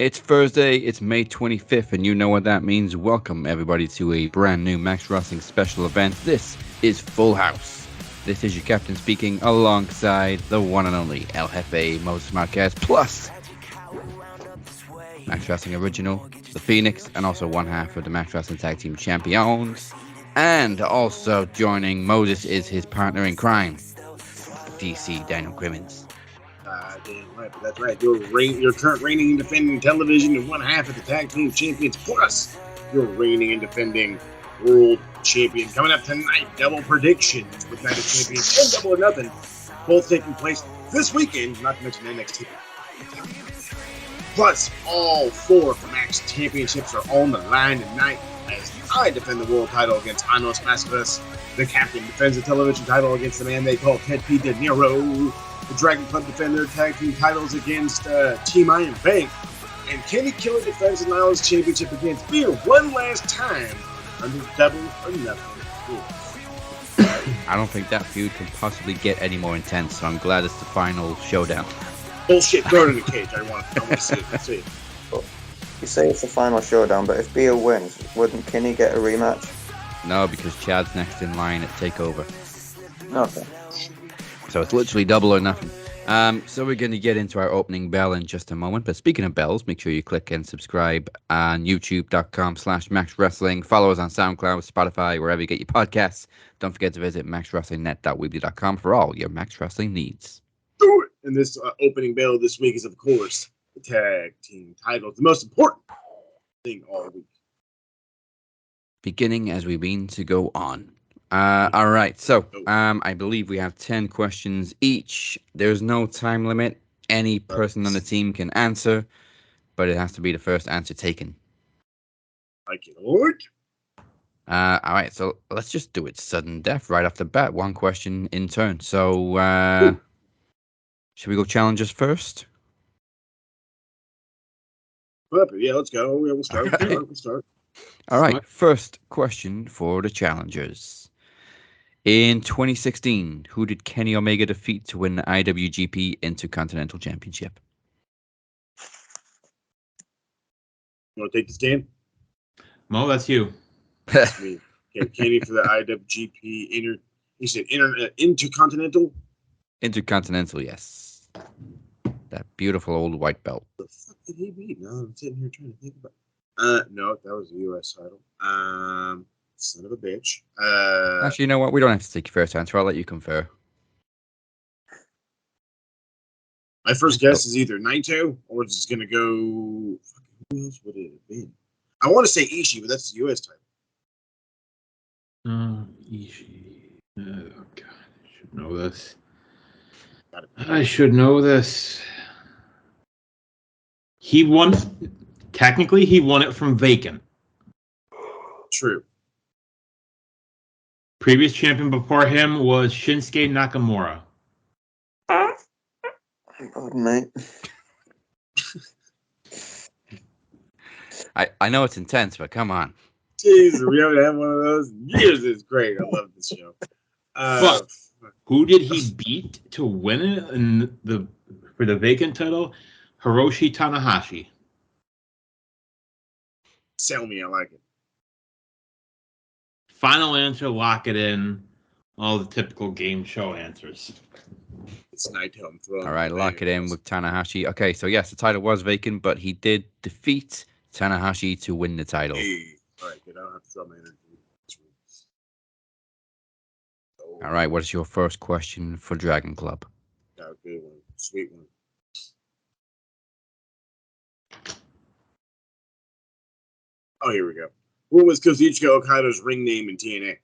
It's Thursday, it's May 25th, and you know what that means. Welcome, everybody, to a brand new Max Wrestling special event. This is Full House. This is your captain speaking alongside the one and only El Jefe Moses Marquez, plus Max Wrestling Original, the Phoenix, and also one half of the Max Wrestling Tag Team Champions. And also joining Moses is his partner in crime, DC Daniel Crimmins. Damn right, but that's right. Your current reigning and defending television and one half of the tag team champions, plus your reigning and defending world champion. Coming up tonight, double predictions with Night of Champions and Double or Nothing, both taking place this weekend. Not to mention NXT. Plus, all four of the Max Championships are on the line tonight as I defend the world title against Anon Mascaras. The captain defends the television title against the man they call Tedd P Dinero. The Dragon Club defend their tag team titles against Team Iron Bank. And Kinny Killa defends the Knowledge Championship against Fear one last time under Double or Nothing rules. I don't think that feud can possibly get any more intense, so I'm glad it's the final showdown. Bullshit, throw it in the cage. I want to see it. See it. You say it's the final showdown, but if Beer wins, wouldn't Kinny get a rematch? No, because Chad's next in line at TakeOver. Okay. So it's literally double or nothing. So we're going to get into our opening bell in just a moment. But speaking of bells, make sure you click and subscribe on youtube.com/MaxWrestling. Follow us on SoundCloud, Spotify, wherever you get your podcasts. Don't forget to visit maxwrestlingnet.weebly.com for all your Max Wrestling needs. Do it! And this opening bell this week is, of course, the tag team titles. The most important thing all week. Beginning as we mean to go on. All right, so I believe we have 10 questions each. There's no time limit. Any person on the team can answer, but it has to be the first answer taken. Like it, Lord. All right, so let's just do it sudden death right off the bat. One question in turn. So, should we go challengers first? Yeah, let's go. Yeah, we'll start. All right. We'll start. All right, first question for the challengers. In 2016, who did Kenny Omega defeat to win the IWGP Intercontinental Championship? You want to take this game? Mo, that's you. That's me. Okay, Kenny for the IWGP Intercontinental? Intercontinental, yes. That beautiful old white belt. The fuck did he beat? No, I'm sitting here trying to think about no, that was a U.S. title. Son of a bitch. Actually, you know what? We don't have to take your first answer. I'll let you confer. My first guess is either Naito or it's going to go. Who else would it have been? I want to say Ishii, but that's the U.S. title. Ishii. Oh, God. I should know this. I should know this. He won. Technically, he won it from vacant. True. Previous champion before him was Shinsuke Nakamura. God, mate. I know it's intense, but come on. Jesus, we haven't had one of those in years. It's great. I love this show. But who did he beat to win it for the vacant title? Hiroshi Tanahashi. Sell me, I like it. Final answer, lock it in. All the typical game show answers. It's Naito. I'm throwing. All right, lock it in with Tanahashi. Okay, so yes, the title was vacant, but he did defeat Tanahashi to win the title. Hey. All right, good. I don't have to throw my energy. All right, what is your first question for Dragon Club? Got a good one. Sweet one. Oh, here we go. What was Kazuchika Okada's ring name in TNA?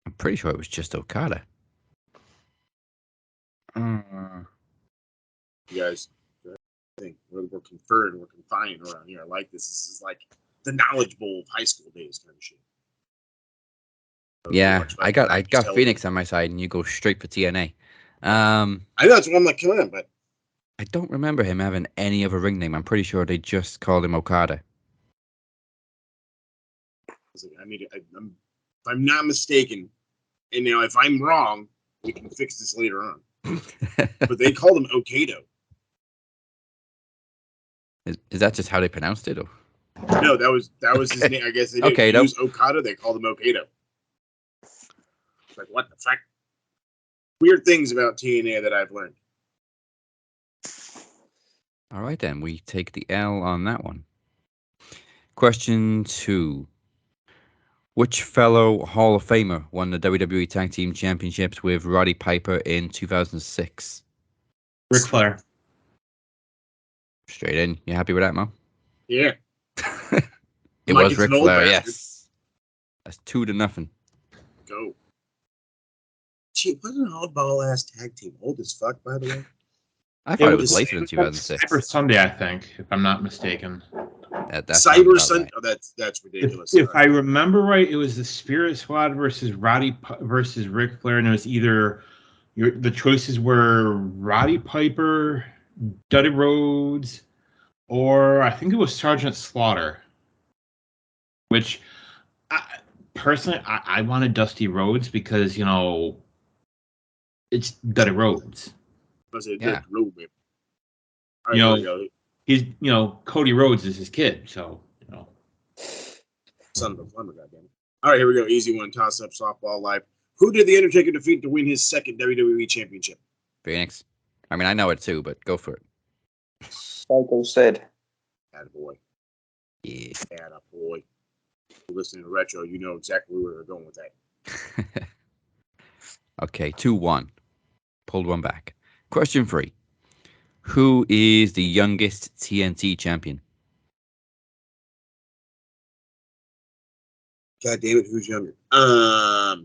I'm pretty sure it was just Okada. You guys, I think we're conferring, we're confined around here. I like this. This is like the knowledge bowl of high school days kind of shit. Yeah, I got Phoenix on my side, and you go straight for TNA. I know that's what I'm like killing him, but I don't remember him having any other ring name. I'm pretty sure they just called him Okada. if I'm not mistaken, and now if I'm wrong, we can fix this later on. But they called him Okado. Is that just how they pronounced it? Or? No, that was his name. I guess they didn't Okado. use Okada. They called him Okado. It's like, what the fuck? Weird things about TNA that I've learned. All right, then. We take the L on that one. Question 2. Which fellow Hall of Famer won the WWE Tag Team Championships with Roddy Piper in 2006? Ric Flair. Straight in. You happy with that, Mo? Yeah. It Mike, was it's Ric an old Flair, bastard. yes. That's 2-0. Go. Gee, what an oddball ass tag team. Old as fuck, by the way. I thought it was was later than 2006. Cyber Sunday, I think, if I'm not mistaken. That Cyber sounds about Sun. right. Oh, that's ridiculous. If I remember right, it was the Spirit Squad versus versus Ric Flair, and it was either the choices were Roddy Piper, Dudley Rhodes, or I think it was Sergeant Slaughter. Which, personally, I wanted Dusty Rhodes because it's Dudley Rhodes. Yeah. All right, He's Cody Rhodes is his kid, so son of a plumber, goddamn it. All right, here we go. Easy one. Toss up softball live. Who did the Undertaker defeat to win his second WWE Championship? Phoenix. I mean, I know it too, but go for it. Psycho Sid. Attaboy. Yeah. Attaboy. You're listening to Retro, you know exactly where we're going with that. Okay, 2-1. Pulled one back. Question 3. Who is the youngest TNT champion? God damn it, who's younger?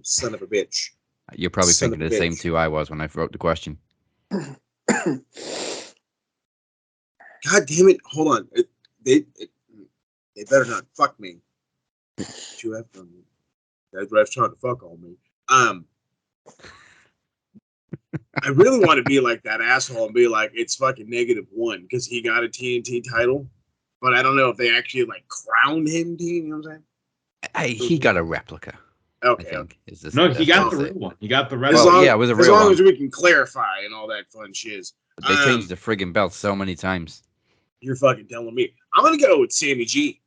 Son of a bitch. You're probably Son thinking of the a same bitch. two I was when I wrote the question. God damn it! Hold on. They better not fuck me. You have done. That ref's trying to fuck on me. I really want to be like that asshole and be like, it's fucking -1 because he got a TNT title, but I don't know if they actually like crowned him. You know what I'm saying? He got a replica. Okay. I think. No, he got the that's real it. one. He got the red As one. long, yeah, it was a as real long one. as we can clarify and all that fun shiz. They changed the friggin' belt so many times. You're fucking telling me. I'm gonna go with Sammy G.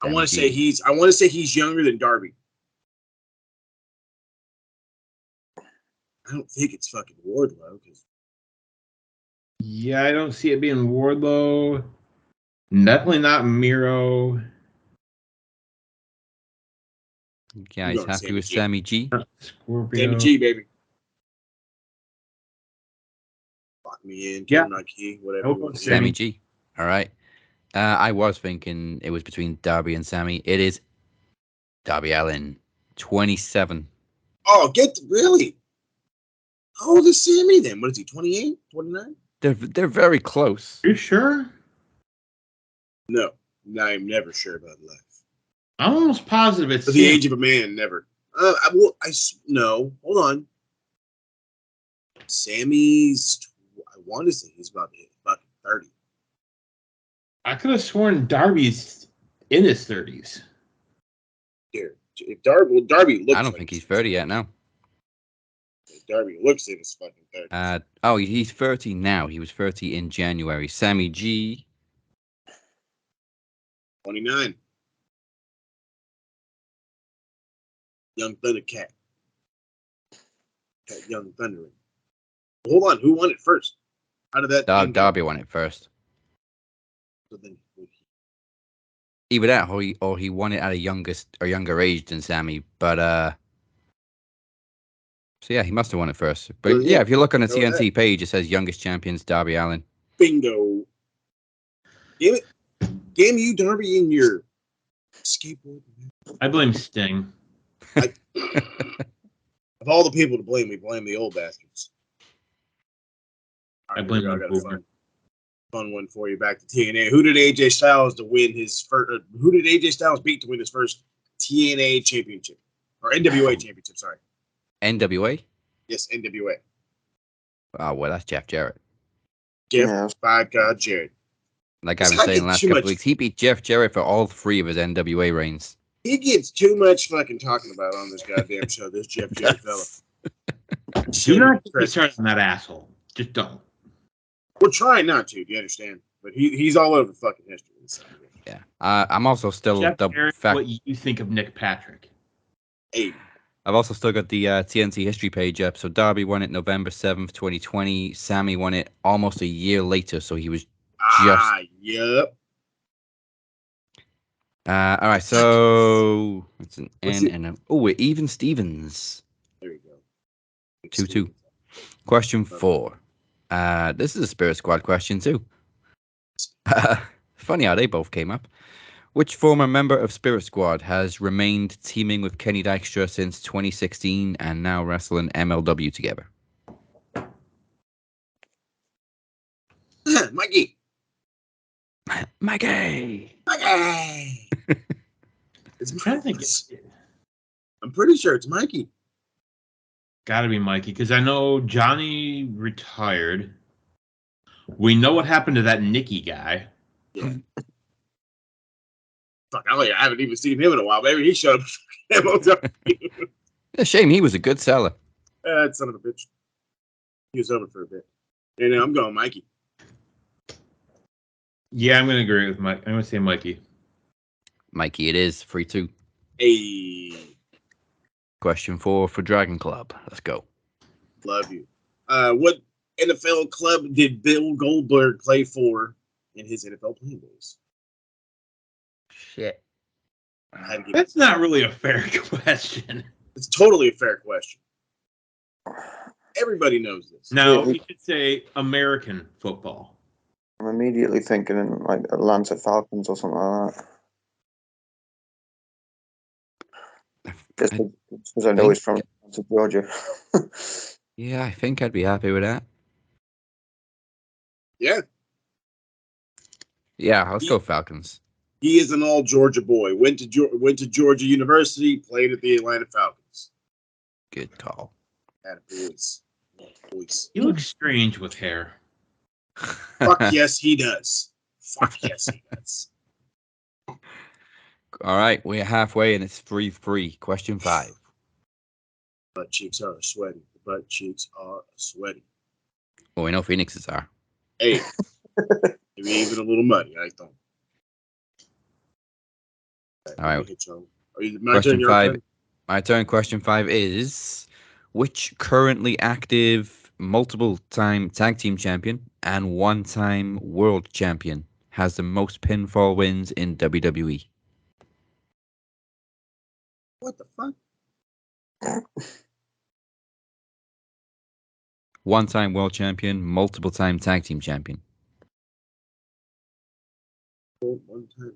I want to say he's younger than Darby. I don't think it's fucking Wardlow. Yeah, I don't see it being Wardlow. Definitely not Miro. Yeah, he's happy with Sammy G. Scorpio. Sammy G, baby. Lock me in. Yeah. My key. Whatever. Nope, Sammy G. All right. I was thinking it was between Darby and Sammy. It is Darby Allin, 27. Oh, really? How old is Sammy then? What is he, 28, 29? They're very close. You sure? No, I'm never sure about life. I'm almost positive it's At the age of a man, never. No, hold on. Sammy's, I want to say he's about 30. I could have sworn Darby's in his 30s. Here, if Darby looks. I don't think he's 30 yet, no. Darby looks in his fucking 30s. He's 30 now. He was 30 in January. Sammy G. 29. Young Thundercat. That young Thundering. Hold on, who won it first? How did that? Darby won it first. So then, Either that, or he won it at a younger age than Sammy. But so yeah, he must have won it first. But yeah, if you look on the TNT page, it says youngest champions Darby Allin. Bingo. Damn it! Damn you, Darby, and your skateboard. I blame Sting. Of all the people to blame, we blame the old bastards. I blame I got a Boomer. fun one for you. Back to TNA. Who did AJ Styles to win his first? Who did AJ Styles beat to win his first TNA championship or NWA championship? Sorry. NWA? Yes, NWA. Oh, well, that's Jeff Jarrett. By God, Jarrett. Like I've been saying the last couple of weeks, he beat Jeff Jarrett for all 3 of his NWA reigns. He gets too much fucking talking about on this goddamn show, this Jeff Jarrett fella. Do not get me started on that asshole. Just don't. We're trying not to, do you understand? But he's all over fucking history. Yeah. I'm also still Jeff Jarrett, what you think of Nick Patrick? Hey. I've also still got the TNT history page up. So Darby won it November 7th, 2020. Sammy won it almost a year later. So he was just. Yep. All right. So it's an N and a. Oh, even Stevens. There you go. 2-2. Question 4. This is a Spirit Squad question too. Funny how they both came up. Which former member of Spirit Squad has remained teaming with Kenny Dykstra since 2016 and now wrestling MLW together? Mikey. Mikey. It's I think I'm pretty sure it's Mikey. Gotta be Mikey, because I know Johnny retired. We know what happened to that Nicky guy. Yeah. Fuck, I haven't even seen him in a while. Maybe he showed up. A shame he was a good seller. That son of a bitch. He was over for a bit. And I'm going Mikey. Yeah, I'm gonna agree with Mike. I'm gonna say Mikey. Mikey, it is 3-2. Hey. Question 4 for Dragon Club. Let's go. Love you. What NFL club did Bill Goldberg play for in his NFL playing days? Shit. That's not really a fair question. It's totally a fair question. Everybody knows this. Now, you could say American football. I'm immediately thinking in like Atlanta Falcons or something like that. Just because I know he's from Georgia. Yeah, I think I'd be happy with that. Yeah. Yeah, let's go Falcons. He is an all Georgia boy. Went to Georgia University. Played at the Atlanta Falcons. Good call. Had a voice. He looks strange with hair. Fuck yes, he does. Fuck yes, he does. All right, we're halfway and it's 3-3. Question 5. Butt cheeks are sweaty. The butt cheeks are sweaty. Well, we know Phoenix's are. Hey, maybe even a little muddy. I don't. All right. Question 5. My turn. Question 5 is: which currently active multiple-time tag team champion and one-time world champion has the most pinfall wins in WWE? What the fuck? One-time world champion, multiple-time tag team champion. One time.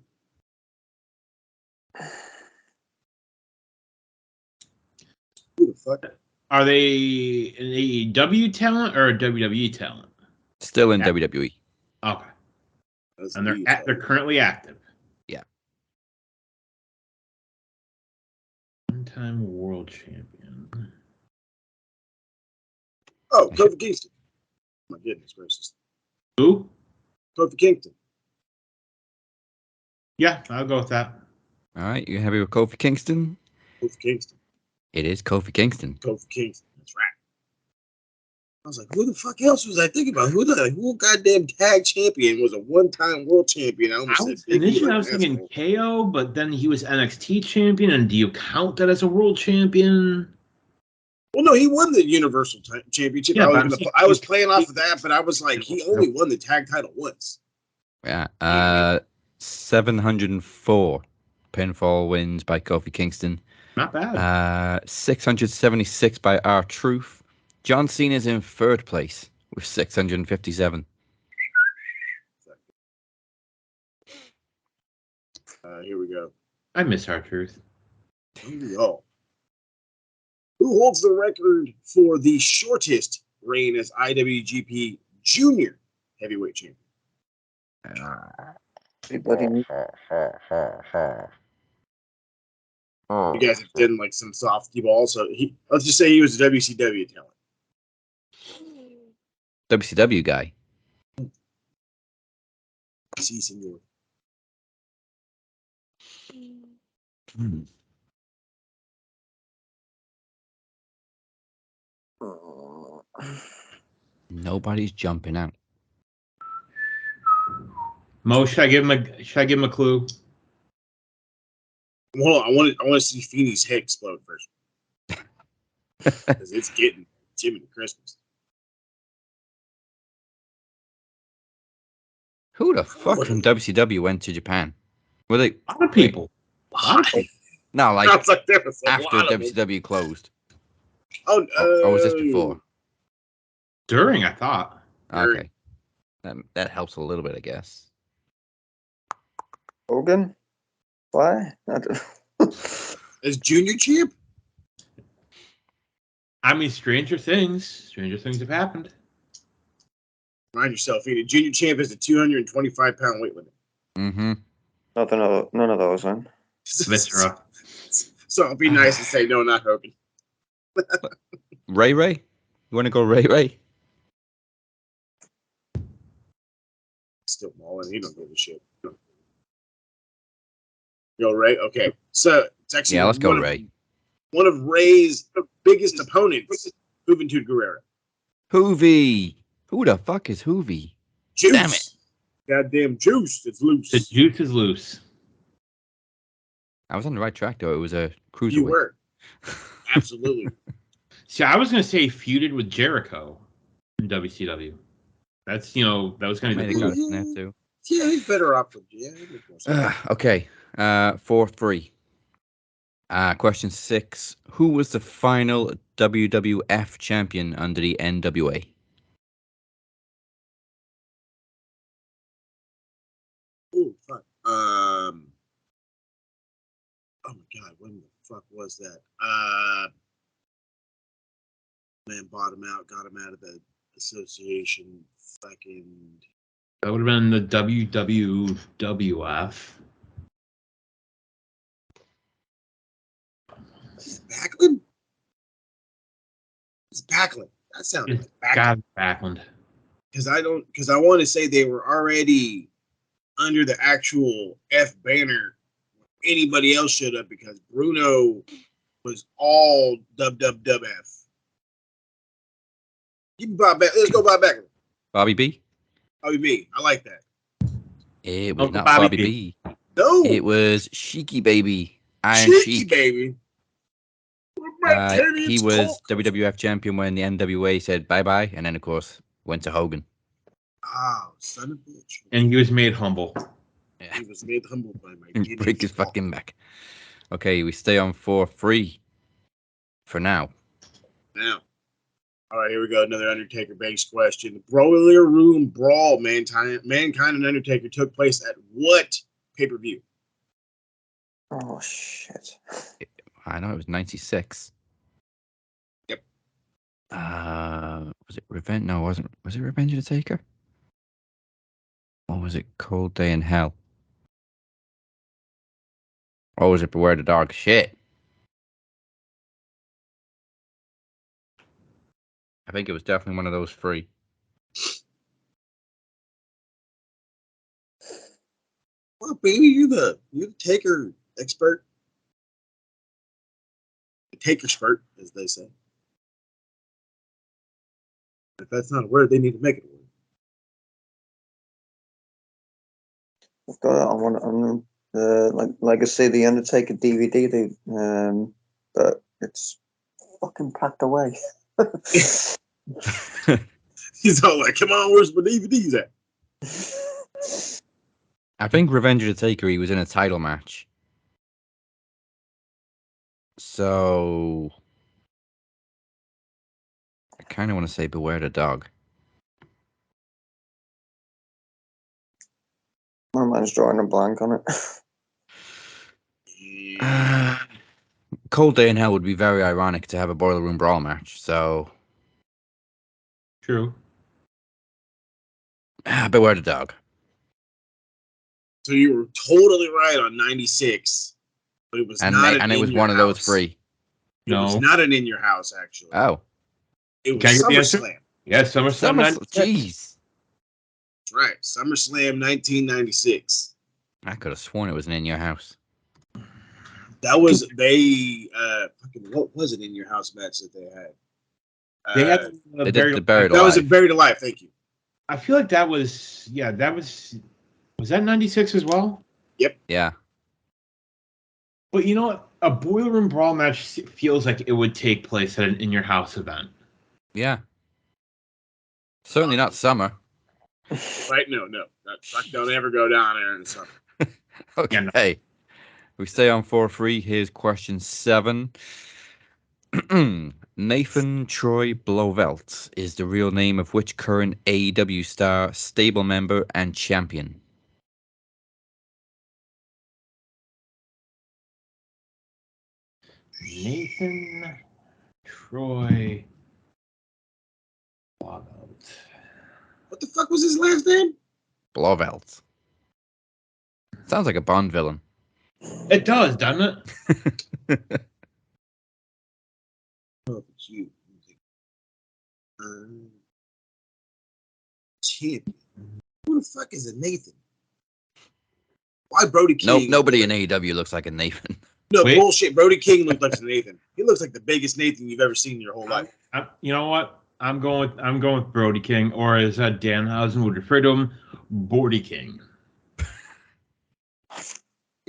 Who the fuck? Are they an AEW talent or a WWE talent? Still in WWE. Okay. And they're currently active. Yeah. One-time world champion. Oh, Kofi Kingston. My goodness gracious. Who? Kofi Kingston. Yeah, I'll go with that. All right, you happy with Kofi Kingston? Kofi Kingston. It is Kofi Kingston. Kofi Kingston. That's right. I was like, who the fuck else was I thinking about? Who goddamn tag champion was a one-time world champion? Initially, I was thinking KO, but then he was NXT champion, and do you count that as a world champion? Well, no, he won the Universal Championship. Yeah, I was playing off of that, but I was like, he only won the tag title once. Yeah. 704 pinfall wins by Kofi Kingston. Not bad. 676 by R-Truth. John Cena's in third place with 657. Here we go. I miss R-Truth. Here we go. Who holds the record for the shortest reign as IWGP Junior Heavyweight Champion? You guys have done like some softy balls, so let's just say he was a WCW talent. WCW guy. Si, senor. Nobody's jumping out. Mo, should I give him a clue? Well, I want to see Feeney's head explode first. Because it's getting Jimmy Christmas. Who the fuck from WCW went to Japan? Were they? A lot of people. No, like, there was a after lot of them. WCW closed. Oh, Or was this before? During, I thought. Okay. That helps a little bit, I guess. Hogan? Why? As junior champ? I mean, stranger things have happened. Mind yourself, Feeney. Junior champ is a 225-pound weight limit. Mm-hmm. None of those, man. Viscera. So I'll be nice and say no, not Hogan. Ray? You want to go Ray? Still mauling. He don't give a shit. Yo, Ray. Okay, so it's actually Let's go Ray. One of Ray's biggest opponents, Juventud Guerrera. Hoovy. Who the fuck is Hoovy? Juice. Damn it. Goddamn juice. It's loose. The juice is loose. I was on the right track, though. It was a cruiserweight. You were. Absolutely. See, I was going to say feuded with Jericho in WCW. That's, that was going to be got us in there, too. Yeah, he's better off with Okay. 4-3. Question 6. Who was the final WWF champion under the NWA? Oh, fuck. Oh, my God. When the fuck was that? Man bought him out, got him out of the association. Fucking. That would have been the WWF. Backlund? It's Backlund. That sounded like Backlund. God, Backlund. Because I want to say they were already under the actual F banner when anybody else showed up, because Bruno was all WWF. You can buy back. Let's go buy Backlund. Bobby B? Bobby B. I like that. It was not Bobby Bobby B. No. It was Sheiky Baby. Iron Cheeky Sheik. baby. He was WWF champion when the NWA said bye-bye, and then, of course, went to Hogan. Oh, son of a bitch. And he was made humble. Yeah. He was made humble by my Break his fucking back. Okay, we stay on 4-3 for now. Now. All right, here we go. Another Undertaker-based question. The Broiler Room Brawl, Mankind and Undertaker took place at what pay-per-view? Oh, shit. I know it was 96. Yep. Was it Revenge? No, it wasn't. Was it Revenge of the Taker? Or was it Cold Day in Hell? Or was it Beware the Dog? Shit. I think it was definitely one of those three. Well, baby, you're the Taker expert. The Taker expert, as they say. If that's not a word, they need to make it a word. I've got it on Legacy, the Undertaker DVD, but it's fucking packed away. He's all like, "Come on, where's my DVDs at?" I think Revenge of the Taker, he was in a title match. So I kind of want to say Beware the Dog. My mind's drawing a blank on it. Cold Day in Hell would be very ironic to have a Boiler Room Brawl match, so... True. Beware the Dog. So you were totally right on 96, but it was not. And it was one of those three. It was not an In Your House, actually. Oh. It was Can I get the answer? SummerSlam. Yeah, SummerSlam. Jeez. That's right. SummerSlam 1996. I could have sworn it was an In Your House. That was what was it In Your House match that they had? They had They did the Buried That was a Alive. Buried Alive. Thank you. I feel like that was Was that 96 as well? Yeah. But you know what? A Boiler Room Brawl match feels like it would take place at an In Your House event. Yeah. Certainly not summer. Right? No. That fuck don't ever go down there in the summer. Okay. Yeah, no. We stay on 4-3. Here's question 7. Nathan Troy Blovelt is the real name of which current AEW star, stable member, and champion? Nathan Troy Blovelt. What the fuck was his last name? Blovelt. Sounds like a Bond villain. It does, doesn't it? Oh, it's you. Champion. Who the fuck is a Nathan? Why Brody King? Nope, nobody in AEW looks like a Nathan. No Wait. bullshit. Brody King looks like a Nathan. He looks like the biggest Nathan you've ever seen in your whole life. You know what? I'm going with Brody King, or as Danhausen would refer to him, Bordy King.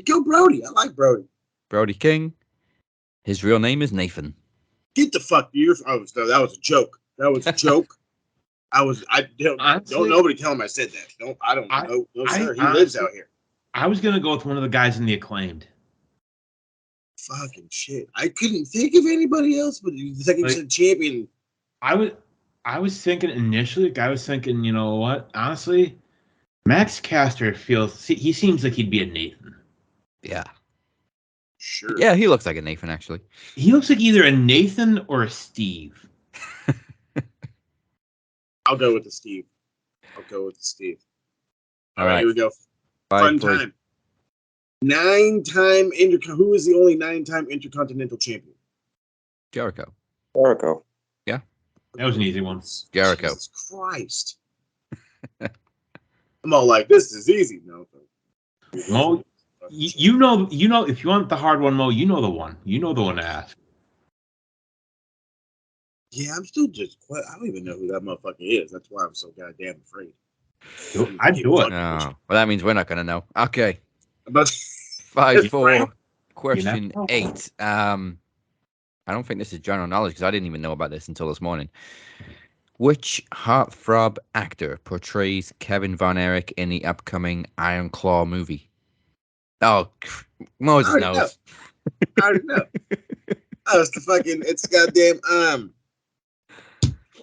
Go Brody. I like Brody. Brody King. His real name is Nathan. Get the fuck. That was a joke. That was a joke. Don't nobody tell him I said that. I don't know. No, sir. He lives out here. I was gonna go with one of the guys in the Acclaimed. Fucking shit. I couldn't think of anybody else, but the second you said champion. I was thinking initially, you know what? Honestly, Max Caster he seems like he'd be a Nathan. Yeah. Sure. Yeah, he looks like a Nathan, actually. He looks like either a Nathan or a Steve. I'll go with the Steve. All right, here we go. 5-3. Fun time. 9-time Who is the only 9-time Intercontinental Champion? Jericho. That was an easy one. Jericho. Jesus Christ. I'm all like, this is easy. No. Mo, you know, if you want the hard one, Mo, you know the one. You know the one to ask. Yeah, I'm still I don't even know who that motherfucker is. That's why I'm so goddamn afraid. I'd do it. No. Well, that means we're not going to know. Okay. But 5-4. Question You know? 8. I don't think this is general knowledge because I didn't even know about this until this morning. Which heartthrob actor portrays Kevin Von Erich in the upcoming Iron Claw movie? Oh, Moses knows. I already know. Oh, it's goddamn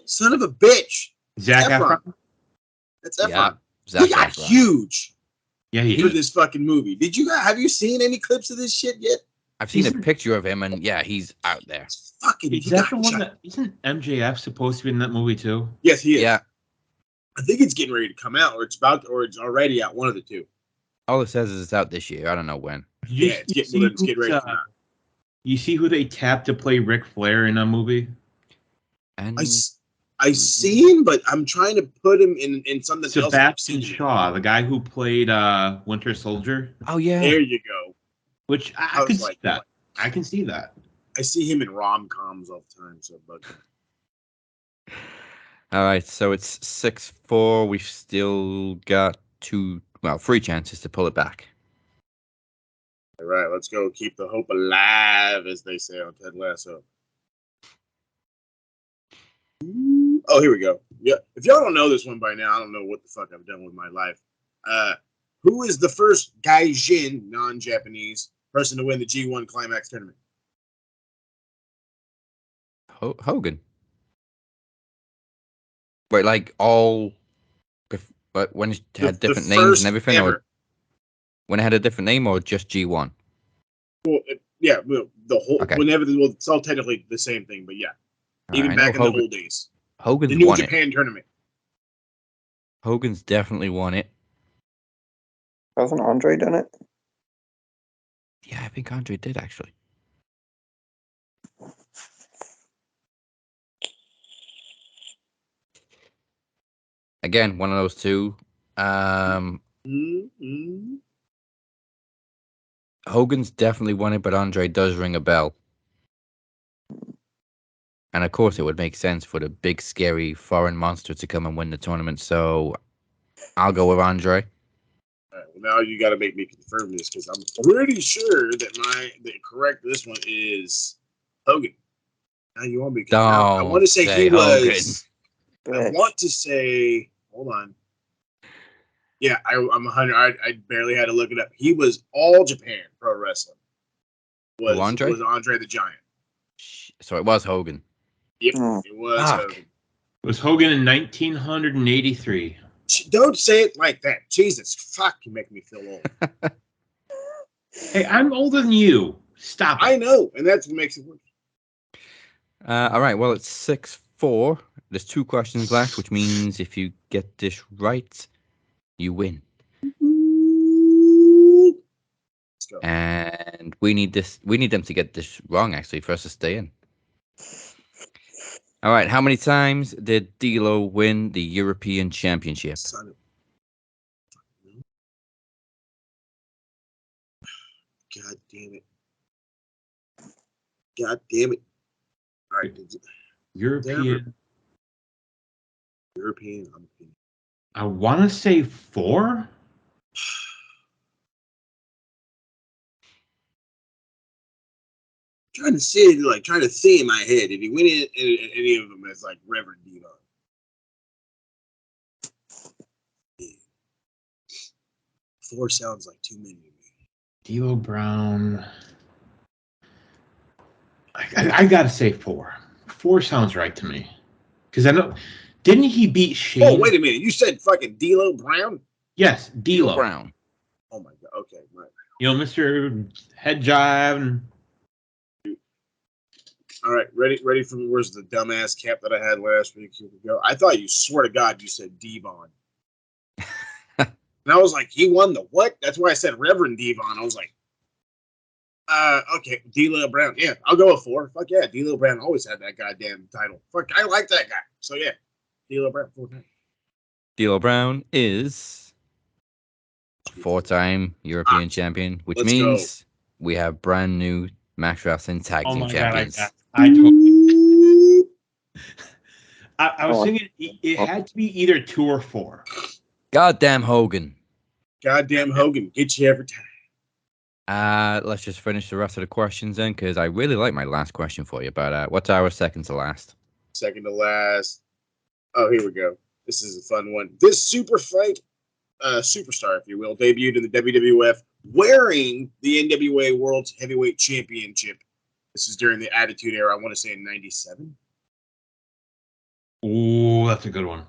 son of a bitch. Zac Efron. That's Efron. Yeah, He got Efron. huge Yeah, for this fucking movie. Have you seen any clips of this shit yet? I've seen a picture of him, and yeah, he's out there. It's fucking. Is that the one that isn't MJF supposed to be in that movie too? Yes, he is. Yeah. I think it's getting ready to come out, or it's already out. One of the two. All it says is it's out this year. I don't know when. It's getting ready to come out. You see who they tapped to play Ric Flair in that movie? And I seen, but I'm trying to put him in something else. Sebastian Shaw, the guy who played Winter Soldier. Oh yeah. There you go. Which I can see that. I can see that. I see him in rom-coms all the time. So, but All right, so it's 6-4. We've still got 3 chances to pull it back. all right, let's go. Keep the hope alive, as they say on Ted Lasso. Oh, here we go. Yeah, if y'all don't know this one by now, I don't know what the fuck I've done with my life. Who is the first Gaijin, non-Japanese, person to win the G1 Climax tournament? Hogan. Wait, like all, but when it had different names and everything, ever. or when it had a different name, or just G1? Well, yeah, the whole. Okay. It's all technically the same thing, but yeah, even back in the old days, Hogan's the New won Japan tournament. Hogan's definitely won it. Hasn't Andre done it? Yeah, I think Andre did actually. Again, one of those two. Hogan's definitely won it, but Andre does ring a bell. And of course, it would make sense for the big, scary foreign monster to come and win the tournament. So I'll go with Andre. All right, well, now you got to make me confirm this because I'm pretty sure that the correct this one is Hogan. Now you want me? I want to say he Hogan. was. I want to say. Hold on. Yeah, I'm 100. I barely had to look it up. He was All Japan Pro Wrestling. Was Andre the Giant? So it was Hogan. Yep, it was Hogan. It was Hogan in 1983. Don't say it like that. Jesus, fuck, you make me feel old. Hey, I'm older than you. Stop it. I know, and that's what makes it worse. All right, well, it's 6-4. There's 2 questions left, which means if you get this right, you win. Let's go. And we need them to get this wrong, actually, for us to stay in. All right, how many times did D'Lo win the European Championship? God damn it. God damn it. All right. European. I'm I want to say 4. Trying to see in my head. Did he win any of them as like Reverend Devon? 4 sounds like too many to me. D'Lo Brown. I gotta say 4. 4 sounds right to me. Because I know, didn't he beat Shane? Oh, wait a minute. You said fucking D'Lo Brown? Yes, D'Lo Brown. Oh my god. Okay, right. You know, Mr. Head Jive. All right, ready for where's the dumbass cap that I had last week? Here we go. I thought you swear to God you said Devon. And I was like, he won the what? That's why I said Reverend Devon. I was like, okay, D'Lo Brown. Yeah, I'll go with 4. Fuck yeah, D'Lo Brown always had that goddamn title. Fuck, I like that guy. So yeah, D'Lo Brown. 4 times. D'Lo Brown is a 4-time European champion, which means we have brand new Max Wrestling Tag Team champions. I totally. I was thinking it had to be either 2 or 4. Goddamn Hogan. Goddamn Hogan, get you every time. Let's just finish the rest of the questions then, because I really like my last question for you. But what's our second to last? Second to last. Oh, here we go. This is a fun one. This super fight superstar, if you will, debuted in the WWF wearing the NWA World Heavyweight Championship. This is during the Attitude Era. I want to say in '97. Oh, that's a good one.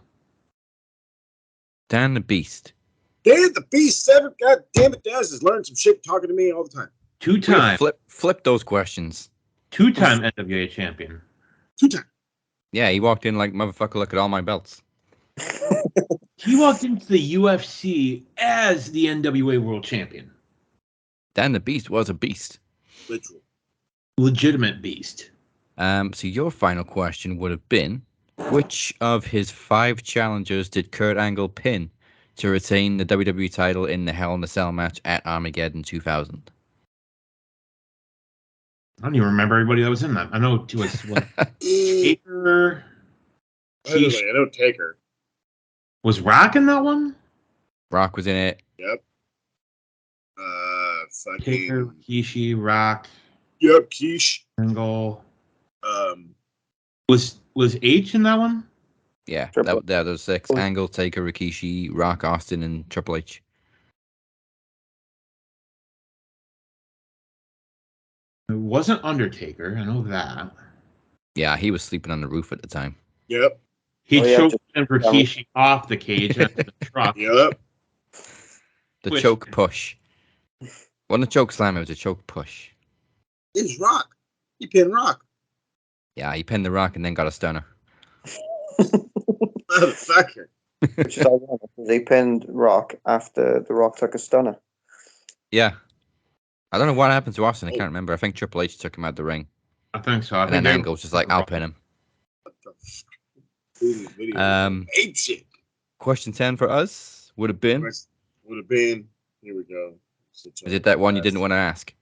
Dan the Beast. Dan the Beast 7. God damn it, Daz is learning some shit talking to me all the time. 2-time. Flip those questions. 2-time NWA champion. 2-time. Yeah, he walked in like, motherfucker, look at all my belts. He walked into the UFC as the NWA World Champion. Dan the Beast was a beast. Literal. Legitimate beast. So your final question would have been, which of his 5 challengers did Kurt Angle pin to retain the WWE title in the Hell in a Cell match at Armageddon 2000? I don't even remember everybody that was in that. I know it was Taker. I know Taker. Was Rock in that one? Rock was in it. Yep. Fucking Taker, Rikishi, Rock. Yep, Quiche. Angle. Was H in that one? Yeah, that was 6. Angle, Taker, Rikishi, Rock, Austin, and Triple H. It wasn't Undertaker. I know that. Yeah, he was sleeping on the roof at the time. Yep. He choked Rikishi off the cage after the truck. Yep. The choke push. Wasn't a choke slam, it was a choke push. It was Rock. He pinned Rock. Yeah, he pinned the Rock and then got a stunner. Motherfucker. Which is ironic, because he pinned Rock after the Rock took a stunner. Yeah. I don't know what happened to Austin. I can't remember. I think Triple H took him out of the ring. I think so. And then Angle was just like, I'll pin him. Question 10 for us would have been. Here we go. Is it that one you didn't want to ask?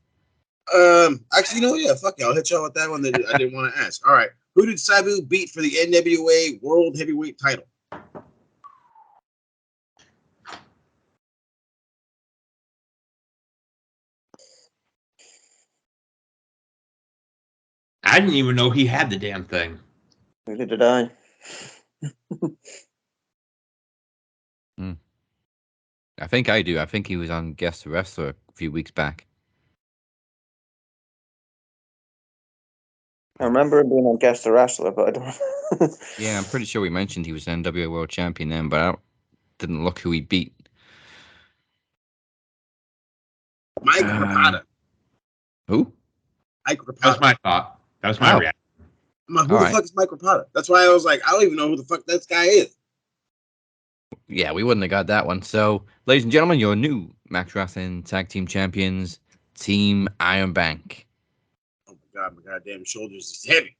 Actually, fuck it. I'll hit y'all with that one that I didn't want to ask. All right. Who did Sabu beat for the NWA World Heavyweight title? I didn't even know he had the damn thing. Neither did I. I think I do. I think he was on Guest Wrestler a few weeks back. I remember him being on Guest the Wrestler, but I don't. Yeah, I'm pretty sure we mentioned he was NWA World Champion then, but I didn't look who he beat. Mike Rapata. Who? Mike That was Rapata. my thought. That was my Oh. reaction. I'm like, who All the right. fuck is Mike Rapata? That's why I was like, I don't even know who the fuck that guy is. Yeah, we wouldn't have got that one. So, ladies and gentlemen, your new Max Wrestling Tag Team Champions, Team Iron Bank. Oh my god, my goddamn shoulders is heavy.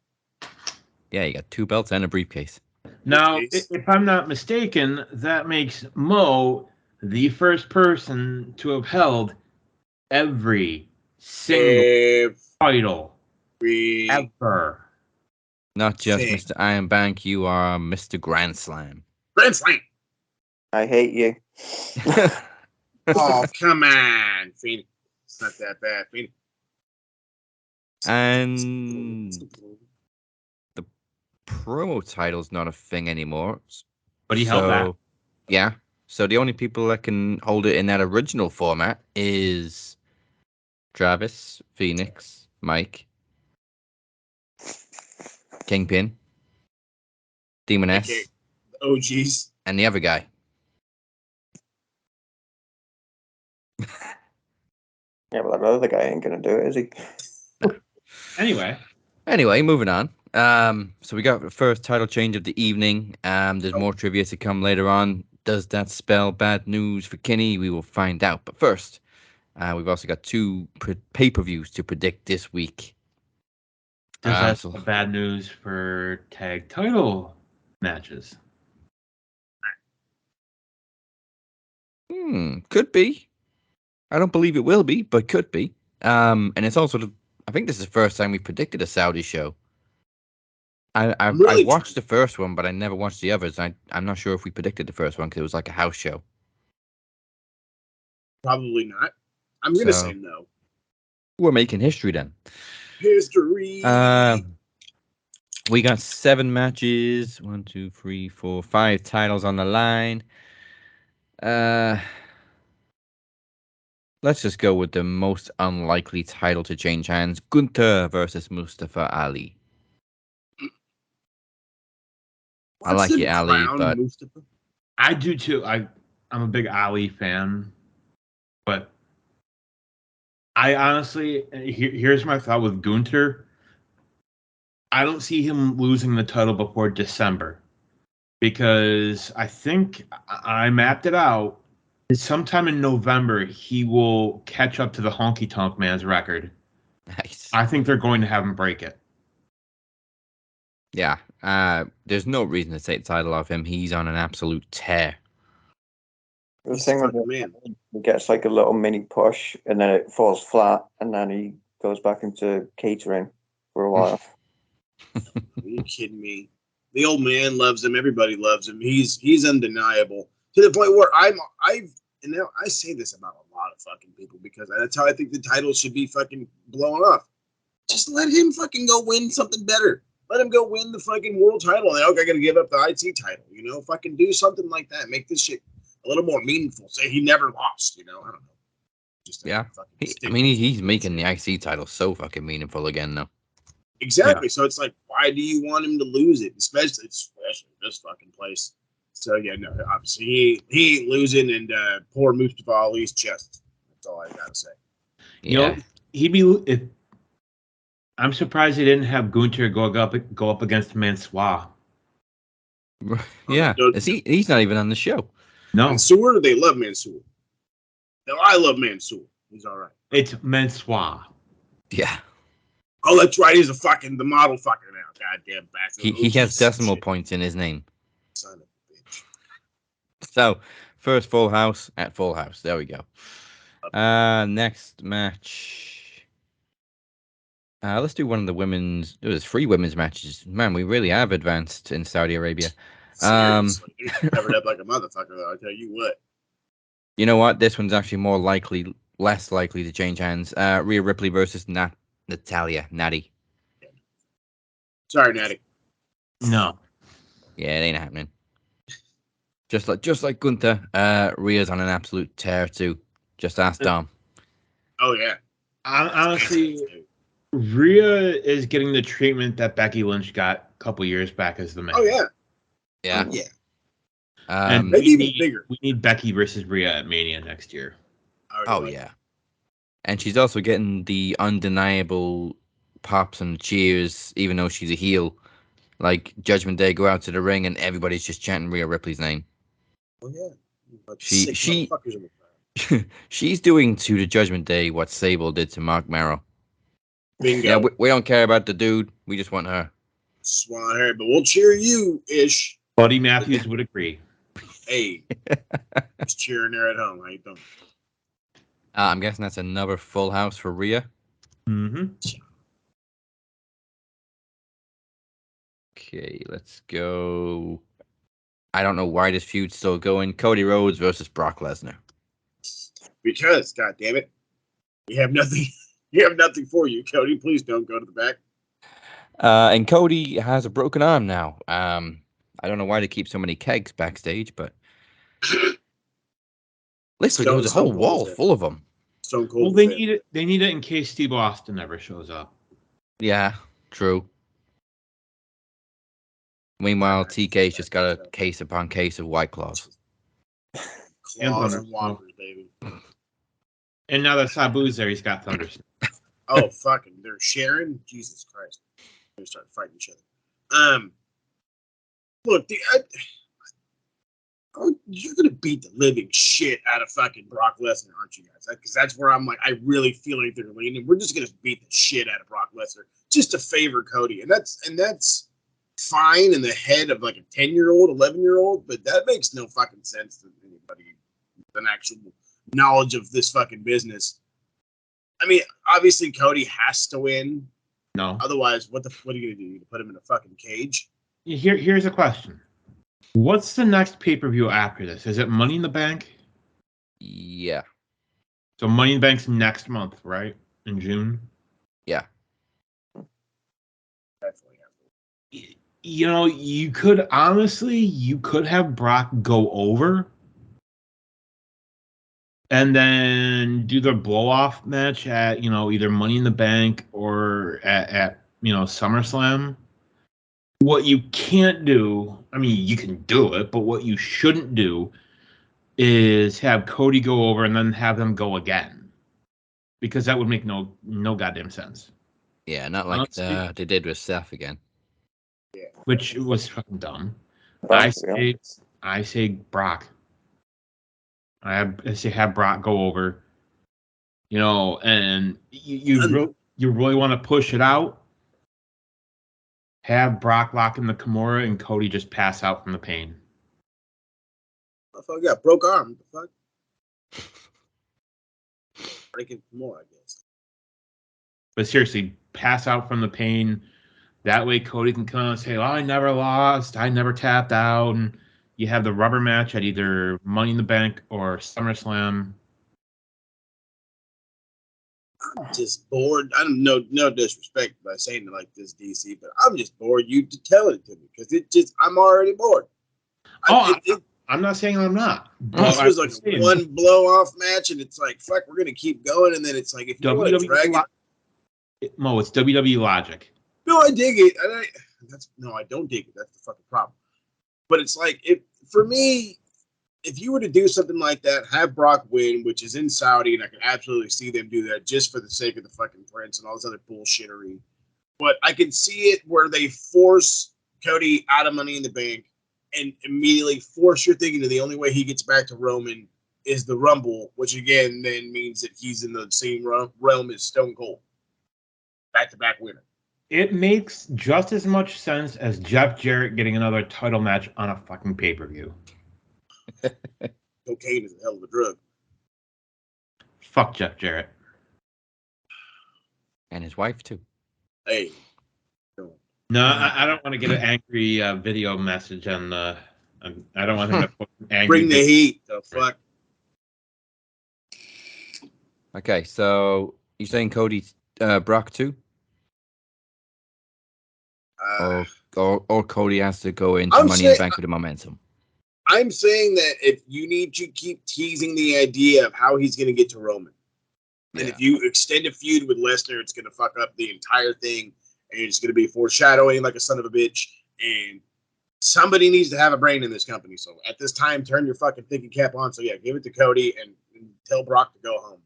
Yeah, you got 2 belts and a briefcase. Now, Briefcase. if I'm not mistaken, that makes Mo the first person to have held every single title Every ever. Not just thing. Mr. Iron Bank, you are Mr. Grand Slam. Grand Slam. I hate you. Oh, come on, Phoenix. It's not that bad, Phoenix. And the promo title's not a thing anymore. But he held that. Yeah. So the only people that can hold it in that original format is Travis, Phoenix, Mike, Kingpin, Demon S, Okay. OGs. and the other guy. Yeah, but that other guy ain't gonna do it, is he? Anyway, Moving on. So we got the first title change of the evening. There's more trivia to come later on. Does that spell bad news for Kinny? We will find out. But first, we've also got 2 pay-per-views to predict this week. does that spell bad news for tag title matches? Could be. I don't believe it will be, but could be. And it's also, I think this is the first time we predicted a Saudi show. I watched the first one, but I never watched the others. I'm not sure if we predicted the first one because it was like a house show. Probably not. I'm going to say no. We're making history then. History. We got 7 matches. 1, 2, 3, 4, 5 titles on the line. Let's just go with the most unlikely title to change hands. Gunther versus Mustafa Ali. I like you, Ali, but Mustafa? I do too. I'm a big Ali fan, but I honestly, here's my thought with Gunther. I don't see him losing the title before December because I think I mapped it out. Sometime in November, he will catch up to the Honky Tonk Man's record. Nice. I think they're going to have him break it. Yeah. There's no reason to take the title off him. He's on an absolute tear. The thing with him, he gets like a little mini push, and then it falls flat, and then he goes back into catering for a while. Are you kidding me? The old man loves him. Everybody loves him. He's undeniable to the point where and now I say this about a lot of fucking people because that's how I think the title should be fucking blown off. Just let him fucking go win something better. Let him go win the fucking world title. And okay, I gotta give up the IT title. You know, fucking do something like that. Make this shit a little more meaningful. Say he never lost. You know, I don't know. Just he's making the IC title so fucking meaningful again now. Exactly. Yeah. So it's like, why do you want him to lose it? Especially in this fucking place. So yeah, no, obviously he ain't losing, and poor Mustafa Ali's chest. That's all I gotta say. Yeah, you know, I'm surprised he didn't have Gunther go up against Mansoor. Yeah, he's not even on the show. No, Mansoor. They love Mansoor. No, I love Mansoor. He's all right. It's Mansoor. Yeah. Oh, that's right. He's the model fucker now. Goddamn bastard. He has decimal points in his name. Son of a bitch. So, first Full House at Full House. There we go. Next match. Let's do one of the women's. There's 3 women's matches. Man, we really have advanced in Saudi Arabia. Seriously, covered up like a motherfucker, though. I'll tell you what. You know what? This one's actually less likely to change hands. Rhea Ripley versus Natty. Sorry, Natty. No. Yeah, it ain't happening. Just like Gunther, Rhea's on an absolute tear too. Just ask Dom. Oh yeah. Honestly, Rhea is getting the treatment that Becky Lynch got a couple years back as the man. Oh yeah. Yeah. Yeah. And maybe even bigger. We need Becky versus Rhea at Mania next year. Oh yeah. And she's also getting the undeniable pops and cheers, even though she's a heel. Like Judgment Day go out to the ring and everybody's just chanting Rhea Ripley's name. Oh yeah. Like She motherfuckers in the crowd. she's doing to the Judgment Day what Sable did to Mark Merrow. Bingo. Yeah, we don't care about the dude. We just want her. Swan hair, but we'll cheer you, Ish. Buddy Matthews would agree. Hey, just cheering her at home. How you doing? I'm guessing that's another full house for Rhea. Mm-hmm. Okay, let's go. I don't know why this feud's still going. Cody Rhodes versus Brock Lesnar. Because, God damn it, we have nothing. You have nothing for you, Cody. Please don't go to the back. And Cody has a broken arm now. I don't know why they keep so many kegs backstage, but literally there was a whole wall full of them. Stone Cold. Well, they need it. They need it in case Steve Austin never shows up. Yeah, true. Meanwhile, TK's just got a case upon case of White Claws. Claws and Whoppers, baby. And now that Sabu's there, he's got Thunder. Oh, fucking, they're sharing? Jesus Christ. They're going to start fighting each other. Look, you're going to beat the living shit out of fucking Brock Lesnar, aren't you guys? Because that's where I'm like, I really feel like they're leaning. We're just going to beat the shit out of Brock Lesnar just to favor Cody. And that's fine in the head of like a 10-year-old, 11-year-old, but that makes no fucking sense to anybody with an actual knowledge of this fucking business. I mean, obviously Cody has to win. No. Otherwise, what are you gonna do? You put him in a fucking cage? Here's a question. What's the next pay-per-view after this? Is it Money in the Bank? Yeah. So Money in the Bank's next month, right? In June? Yeah. Definitely. You know, you could have Brock go over and then do the blow-off match at, either Money in the Bank or at SummerSlam. What you can't do, I mean, you can do it, but what you shouldn't do is have Cody go over and then have them go again. Because that would make no goddamn sense. Yeah, not like they did with Seth again. Yeah. Which was fucking dumb. Well, I say Brock. I say have Brock go over. And you really want to push it out. Have Brock lock in the Kimura and Cody just pass out from the pain. I got broke arm. What the fuck? Breaking more, I guess. But seriously, pass out from the pain. That way Cody can come and say, "Oh, I never lost. I never tapped out." And you have the rubber match at either Money in the Bank or SummerSlam. I'm just bored. I don't know, no disrespect by saying it like this, DC, but I'm just bored you to tell it to me because I'm already bored. I'm not saying I'm not. This was like one blow-off match, and it's like, fuck, we're going to keep going, and then it's like, if you want to drag it... Mo, it's WWE logic. No, I dig it. I don't dig it. That's the fucking problem. But it's like, for me, if you were to do something like that, have Brock win, which is in Saudi, and I can absolutely see them do that just for the sake of the fucking prince and all this other bullshittery. But I can see it where they force Cody out of Money in the Bank and immediately force your thinking that the only way he gets back to Roman is the Rumble, which again then means that he's in the same realm as Stone Cold. Back-to-back winner. It makes just as much sense as Jeff Jarrett getting another title match on a fucking pay-per-view. Cocaine is a hell of a drug. Fuck Jeff Jarrett. And his wife, too. Hey. No, I don't want to get an angry video message on the... I don't want him to put angry... Bring the heat. The fuck? Okay, so you're saying Cody Brock, too? Or Cody has to go into I'm Money in the saying- Bank with the momentum. I'm saying that if you need to keep teasing the idea of how he's going to get to Roman, and if you extend a feud with Lesnar, it's going to fuck up the entire thing, and it's going to be foreshadowing like a son of a bitch. And somebody needs to have a brain in this company. So at this time, turn your fucking thinking cap on. So yeah, give it to Cody and tell Brock to go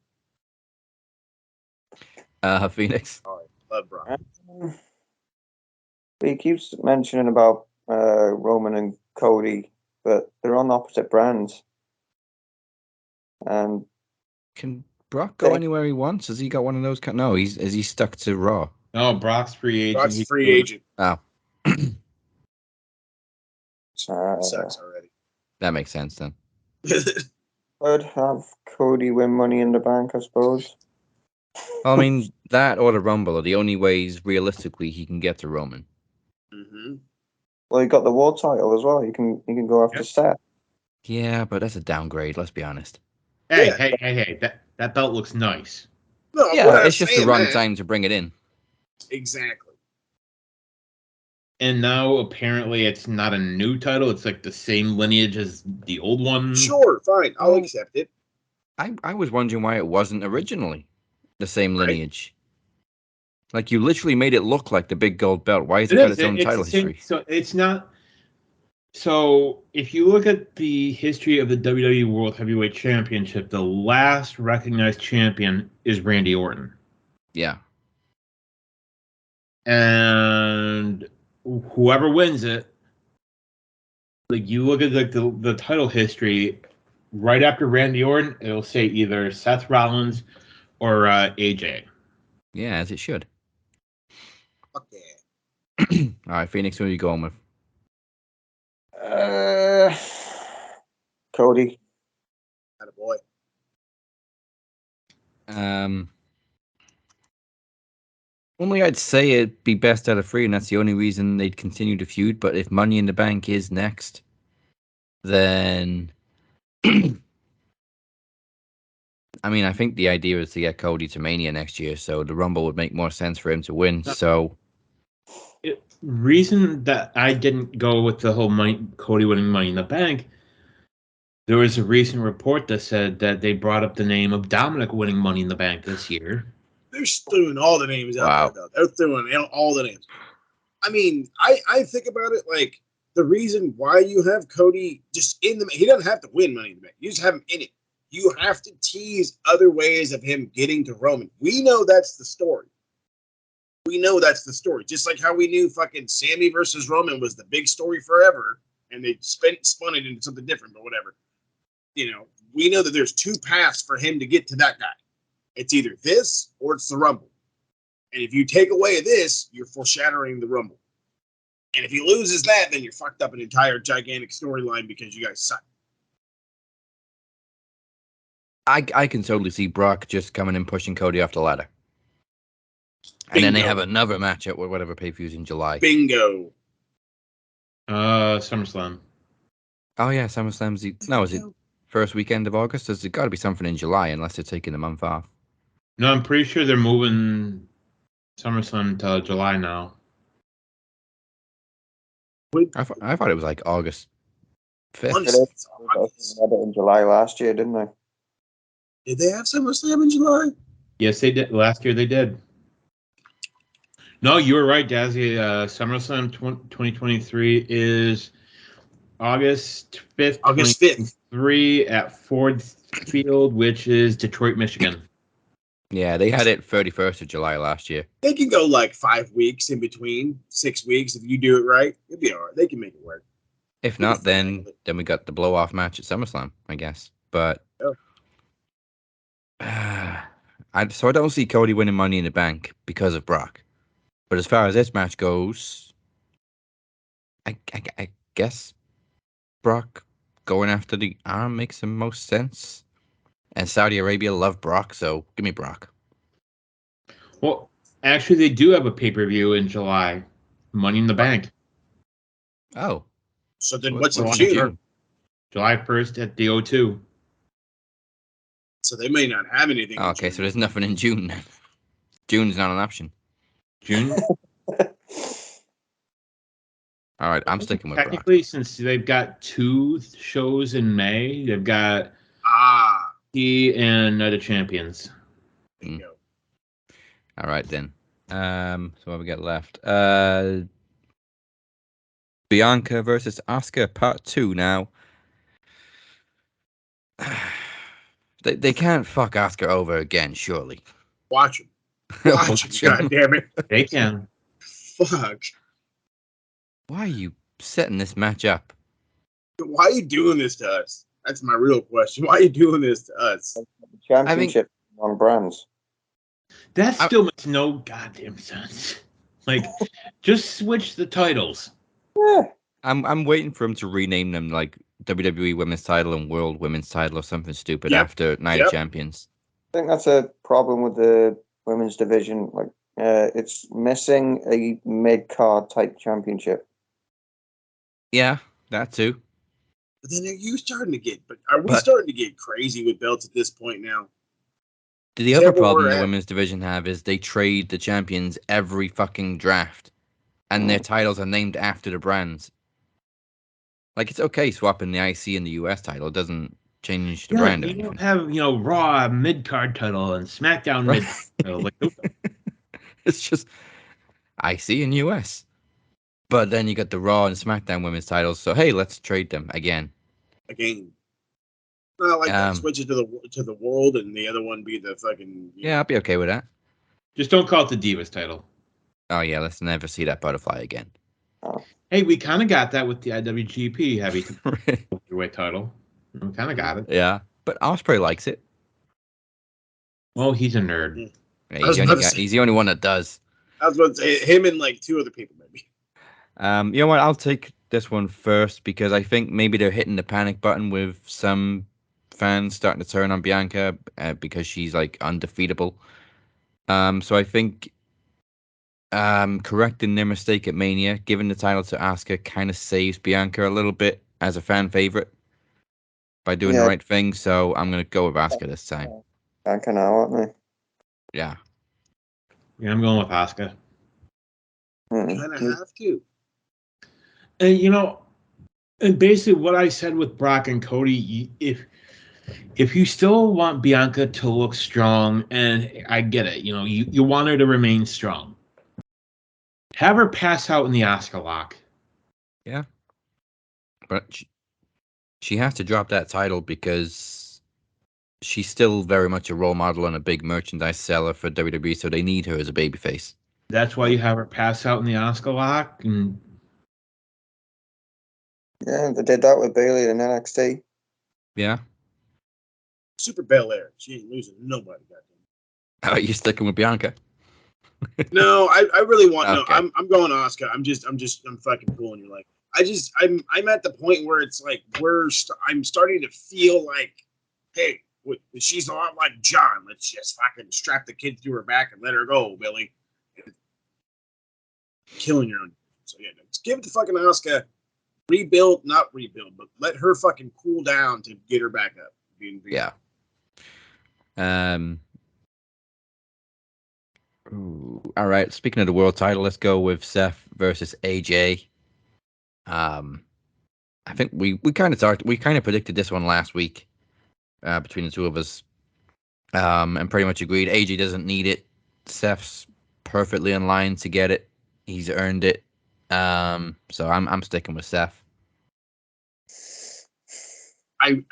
home. Phoenix. All right, love Brock. He keeps mentioning about Roman and Cody, but they're on opposite brands. And Can Brock go anywhere he wants? Has he got one of those? No, is he stuck to Raw? No, Brock's free agent. Brock's free agent. Oh. Sucks already. That makes sense then. I'd have Cody win Money in the Bank, I suppose. Well, I mean, that or the Rumble are the only ways realistically he can get to Roman. Mm-hmm. Well, he got the world title as well. He can go after Seth. Yeah, but that's a downgrade. Let's be honest. Hey! That belt looks nice. No, yeah, it's just the wrong time to bring it in. Exactly. And now apparently it's not a new title. It's like the same lineage as the old one. Sure, fine. I'll accept it. I was wondering why it wasn't originally the same lineage. Like, you literally made it look like the big gold belt. Why has it got its own title history? So it's not. So if you look at the history of the WWE World Heavyweight Championship, the last recognized champion is Randy Orton. Yeah. And whoever wins it, like you look at like the title history, right after Randy Orton, it'll say either Seth Rollins or AJ. Yeah, as it should. Fuck yeah. All right, Phoenix, who are you going with? Cody. Attaboy. Only I'd say it'd be best out of three, and that's the only reason they'd continue to feud. But if Money in the Bank is next, then I mean, I think the idea is to get Cody to Mania next year, so the Rumble would make more sense for him to win. So, reason that I didn't go with the whole Cody winning Money in the Bank, there was a recent report that said that they brought up the name of Dominic winning Money in the Bank this year. They're throwing all the names out there, though. They're throwing all the names. I mean, I think about it like the reason why you have Cody just in the... He doesn't have to win Money in the Bank. You just have him in it. You have to tease other ways of him getting to Roman. We know that's the story. Just like how we knew fucking Sammy versus Roman was the big story forever, and they spun it into something different, but whatever. You know, we know that there's two paths for him to get to that guy. It's either this or it's the Rumble. And if you take away this, you're foreshadowing the Rumble. And if he loses that, then you're fucked up an entire gigantic storyline because you guys suck. I can totally see Brock just coming and pushing Cody off the ladder. And then they have another match at whatever pay-per-views in July. Bingo. SummerSlam. Oh, yeah, SummerSlam's... is it first weekend of August? There's got to be something in July unless they're taking a month off. No, I'm pretty sure they're moving SummerSlam to July now. I thought it was like August 5th. They had it in July last year, didn't they? Did they have SummerSlam in July? Yes, they did. Last year they did. No, you were right, Dazzy. SummerSlam 2023 is August 5th. August 5th. 2023 at Ford Field, which is Detroit, Michigan. Yeah, they had it 31st of July last year. They can go like 5 weeks in between, 6 weeks. If you do it right, it'll be all right. They can make it work. If not, then we got the blow-off match at SummerSlam, I guess. But so I don't see Cody winning Money in the Bank because of Brock. But as far as this match goes, I guess Brock going after the arm makes the most sense. And Saudi Arabia love Brock, so give me Brock. Well, actually, they do have a pay-per-view in July. Money in the Bank. Oh. So then what's in June? July 1st at the O2. So they may not have anything. Oh, okay, so there's nothing in June then. June's not an option. June? All right, I'm sticking with Brock. Technically, since they've got 2 shows in May, they've got he and Night of Champions. There you go. All right then. So what we got left? Bianca versus Asuka, part 2 now. They can't fuck Asuka over again, surely. Watch him. Watch him, goddammit. They can. Fuck. Why are you setting this match up? Why are you doing this to us? That's my real question. Why are you doing this to us? Championship on brands. That still makes no goddamn sense. Like, just switch the titles. Yeah. I'm waiting for him to rename them like WWE Women's Title and World Women's Title or something stupid after Night of Champions. I think that's a problem with the women's division. Like, it's missing a mid-card type championship. Yeah, that too. But then are you starting to get? Are we starting to get crazy with belts at this point now? The other problem the women's division have is they trade the champions every fucking draft, and their titles are named after the brands. Like, it's okay swapping the IC and the US title. It doesn't change the brand or anything. You don't have, Raw mid-card title and SmackDown mid-card title. Like, it's just IC and US. But then you got the Raw and SmackDown women's titles. So, hey, let's trade them again. Well, like switch it to the world and the other one be the fucking... Yeah, I'll be okay with that. Just don't call it the Divas title. Oh, yeah, let's never see that butterfly again. Oh. Hey, we kind of got that with the IWGP heavyweight title. We kind of got it. Yeah, but Ospreay likes it. Well, he's a nerd. Yeah, he's the only one that does. I was about to say him and like 2 other people, maybe. You know what? I'll take this one first because I think maybe they're hitting the panic button with some fans starting to turn on Bianca because she's like undefeatable. So I think correcting their mistake at Mania, giving the title to Asuka, kind of saves Bianca a little bit as a fan favorite by doing the right thing. So I'm going to go with Asuka this time. Bianca now, aren't they? Yeah. Yeah, I'm going with Asuka. Kind of have to. And basically what I said with Brock and Cody, if you still want Bianca to look strong, and I get it, you want her to remain strong, have her pass out in the Asuka lock. Yeah. But she has to drop that title because she's still very much a role model and a big merchandise seller for WWE, so they need her as a babyface. That's why you have her pass out in the Asuka lock. And yeah, they did that with Bayley in NXT. Yeah. Super Belair. She ain't losing to nobody. How are you sticking with Bianca? No, I really want Okay. no. I'm going Asuka. I'm fucking pulling your leg. I'm at the point where it's like I'm starting to feel like, hey, she's a lot like John. Let's just fucking strap the kid to her back and let her go, Billy. Killing your own. So yeah, just give it to fucking Asuka. Not rebuild, but let her fucking cool down to get her back up. Yeah. All right. Speaking of the world title, let's go with Seth versus AJ. I think we kind of predicted this one last week between the two of us, and pretty much agreed. AJ doesn't need it. Seth's perfectly in line to get it. He's earned it. So I'm sticking with Seth. I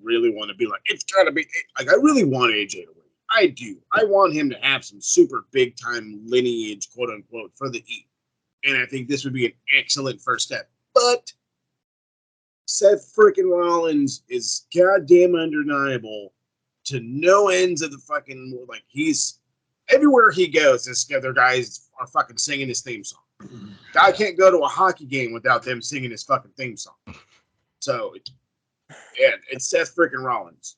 really want to be like, it's gotta be like, I really want AJ to win. I do. I want him to have some super big time lineage, quote unquote, for the E. And I think this would be an excellent first step. But Seth freaking Rollins is goddamn undeniable to no ends of the fucking, like, he's everywhere he goes, this other guys are fucking singing his theme song. I can't go to a hockey game without them singing his fucking theme song. So, yeah, it's Seth freaking Rollins.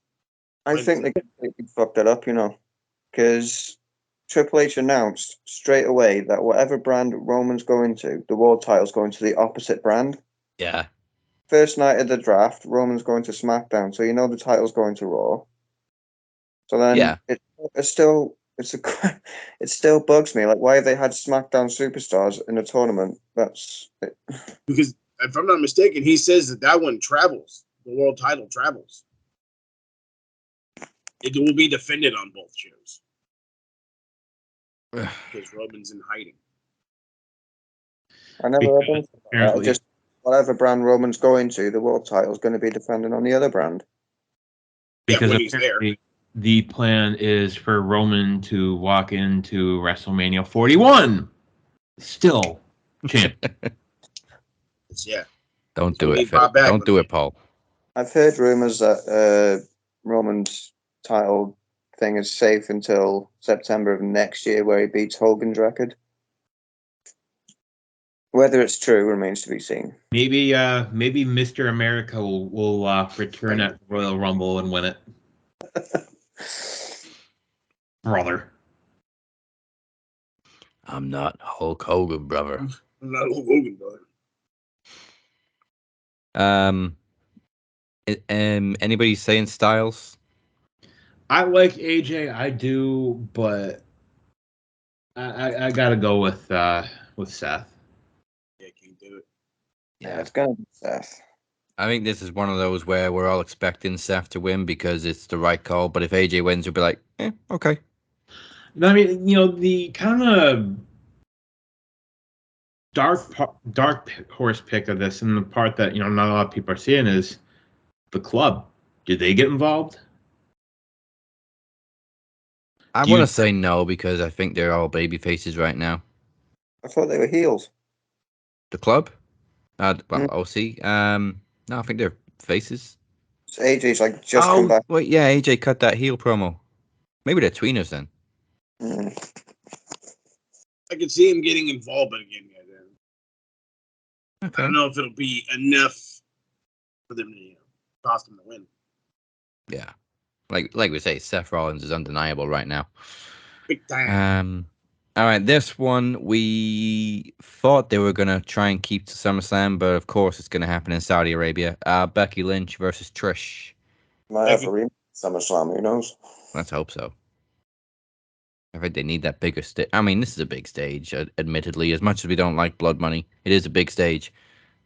I think they completely fucked it up, because Triple H announced straight away that whatever brand Roman's going to, the world title's going to the opposite brand. Yeah. First night of the draft, Roman's going to SmackDown, so the title's going to Raw. So then it's still it still bugs me. Like, why have they had SmackDown superstars in a tournament? That's it. Because if I'm not mistaken, he says that one travels. The world title travels. It will be defended on both shows. Because Roman's in hiding. I never heard anything. Just whatever brand Roman's going to, the world title is going to be defended on the other brand. Because when he's there. The plan is for Roman to walk into WrestleMania 41 still champ. Yeah. Don't do it, Phil. Don't do it, Paul. I've heard rumors that Roman's title thing is safe until September of next year, where he beats Hogan's record. Whether it's true remains to be seen. Maybe Mr. America will return at Royal Rumble and win it. Brother. I'm not Hulk Hogan, brother. I'm not Hulk Hogan, brother. Anybody saying Styles? I like AJ, I do, but I gotta go with Seth. Yeah, can't do it. Yeah, it's gonna be Seth. I think this is one of those where we're all expecting Seth to win because it's the right call. But if AJ wins, we'll be like, okay. I mean, the kind of dark horse pick of this, and the part that not a lot of people are seeing is the club. Did they get involved? I want to say no because I think they're all baby faces right now. I thought they were heels. The club? OC? No, I think they're faces. So AJ's like just come back. Wait, yeah, AJ cut that heel promo. Maybe they're tweeners then. I could see him getting involved again. Okay. I don't know if it'll be enough for them to cost them to win. Yeah. Like we say, Seth Rollins is undeniable right now. Big time. All right, this one we thought they were gonna try and keep to SummerSlam, but of course it's gonna happen in Saudi Arabia. Becky Lynch versus Trish. Might have a rematch SummerSlam. Who knows? Let's hope so. I think they need that bigger stage. I mean, this is a big stage, admittedly. As much as we don't like Blood Money, it is a big stage.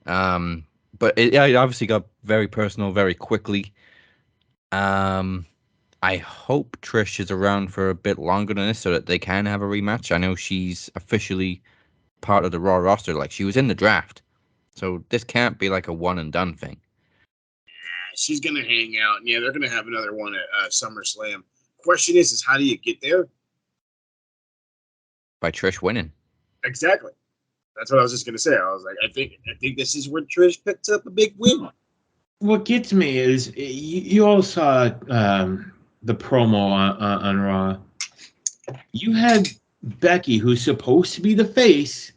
But it obviously got very personal very quickly. I hope Trish is around for a bit longer than this so that they can have a rematch. I know she's officially part of the Raw roster. Like, she was in the draft. So this can't be like a one and done thing. She's going to hang out. Yeah, they're going to have another one at SummerSlam. Question is how do you get there? By Trish winning. Exactly. That's what I was just going to say. I was like, I think this is where Trish picks up a big win. What gets me is you all saw the promo on Raw. You had Becky, who's supposed to be the face,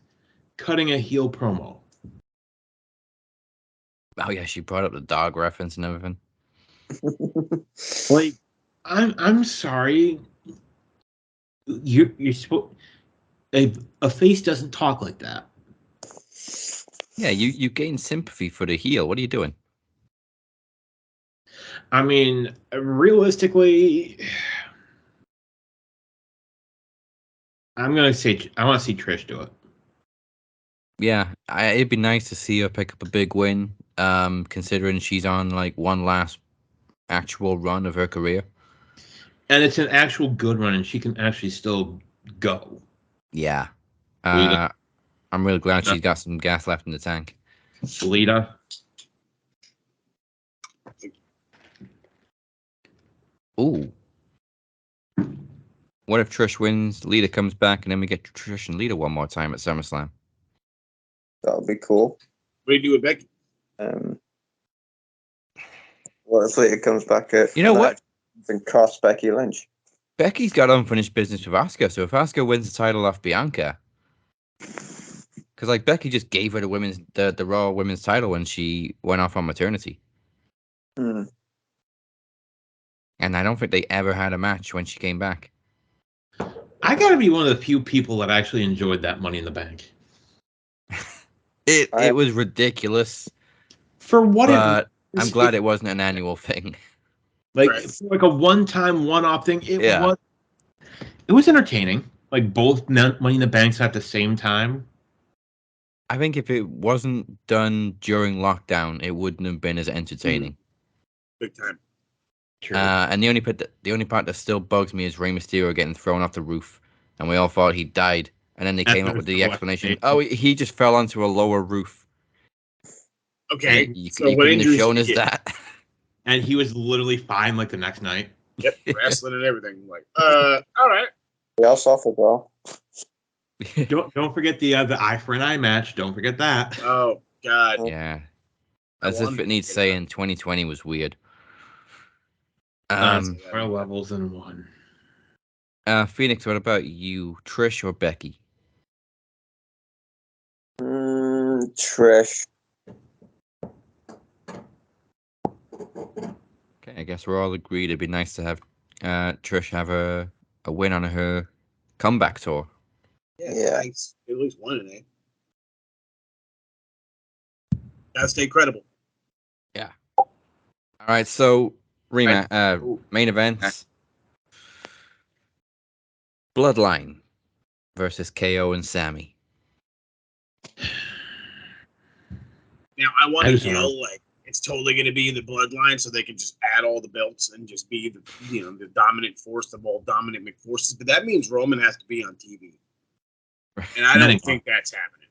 cutting a heel promo. Oh yeah, she brought up the dog reference and everything. Like, I'm sorry. You're supposed. A face doesn't talk like that. Yeah, you gain sympathy for the heel. What are you doing? I mean, realistically, I'm gonna say I want to see Trish do it. Yeah, it'd be nice to see her pick up a big win, considering she's on like one last actual run of her career. And it's an actual good run, and she can actually still go. Yeah. I'm really glad she's got some gas left in the tank. Lita. Ooh. What if Trish wins, Lita comes back, and then we get Trish and Lita one more time at SummerSlam? That would be cool. What do you do with Becky? What if Lita comes back at... You know what? And cost Becky Lynch. Becky's got unfinished business with Asuka, so if Asuka wins the title off Bianca... Because like Becky just gave her the Raw Women's title when she went off on maternity. Mm. And I don't think they ever had a match when she came back. I gotta be one of the few people that actually enjoyed that Money in the Bank. It was ridiculous. For what but I'm glad it wasn't an annual thing. Like a one-time, one-off thing. It It was entertaining. Like both Money in the Banks at the same time. I think if it wasn't done during lockdown, it wouldn't have been as entertaining. Big time. True. And the only part that still bugs me is Rey Mysterio getting thrown off the roof, and we all thought he died. And then they came up with the explanation: "Oh, he just fell onto a lower roof." Okay, You so what couldn't have injuries shown did us he get? that. And he was literally fine like the next night. Yep, wrestling and everything. Like, all right. He also off as well. Don't forget the eye for an eye match. Don't forget that. Oh God. Yeah, as if it needs saying. 2020 was weird. More levels than one. Phoenix, what about you, Trish or Becky? Trish. Okay, I guess we're all agreed it'd be nice to have Trish have a win on her comeback tour. Yeah. Nice. At least one in it. Gotta stay credible. Yeah. All right, so main events. Bloodline versus KO and Sammy. Now I want to yell like it's totally going to be the Bloodline, so they can just add all the belts and just be the dominant force of all dominant McForces. But that means Roman has to be on TV, and I don't think that's happening.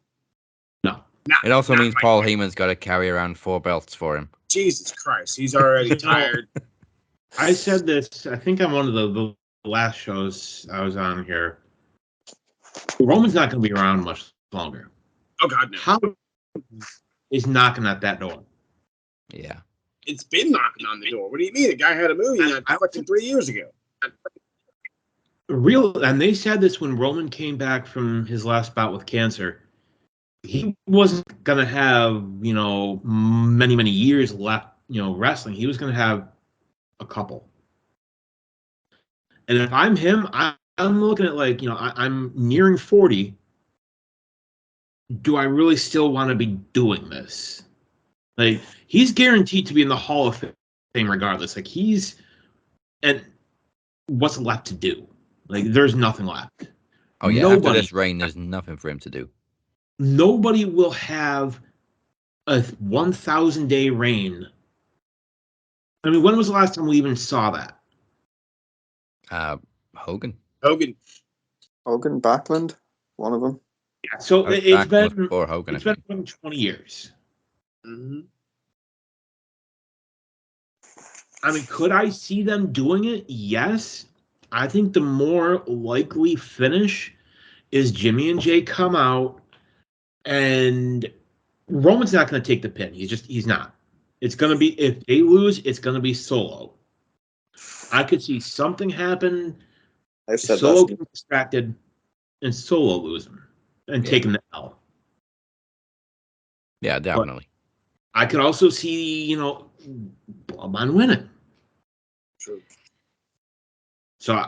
No. It also means Paul Heyman's got to carry around 4 belts for him. Jesus Christ, he's already tired. I said this, I think on one of the last shows I was on here. Roman's not going to be around much longer. Oh God, no. How is knocking at that door? Yeah. It's been knocking on the door. What do you mean? The guy had a movie fucking 3 years ago. And they said this when Roman came back from his last bout with cancer. He wasn't going to have, many, many years left, wrestling. He was going to have a couple. And if I'm him, I'm looking at like, I'm nearing 40. Do I really still want to be doing this? Like, he's guaranteed to be in the Hall of Fame regardless. Like, and what's left to do? Like, there's nothing left. Oh, yeah, after this reign, there's nothing for him to do. Nobody will have a 1,000-day reign. I mean, when was the last time we even saw that? Hogan, Backlund, one of them. Yeah, so it's been before Hogan. It's been 20 years. Mm-hmm. I mean, could I see them doing it? Yes. I think the more likely finish is Jimmy and Jay come out, and Roman's not going to take the pin. He's not. It's going to be, if they lose, it's going to be Solo. I could see something happen. Solo getting distracted and Solo losing and taking the L. Yeah, definitely. But I could also see, Bloodline winning. True. So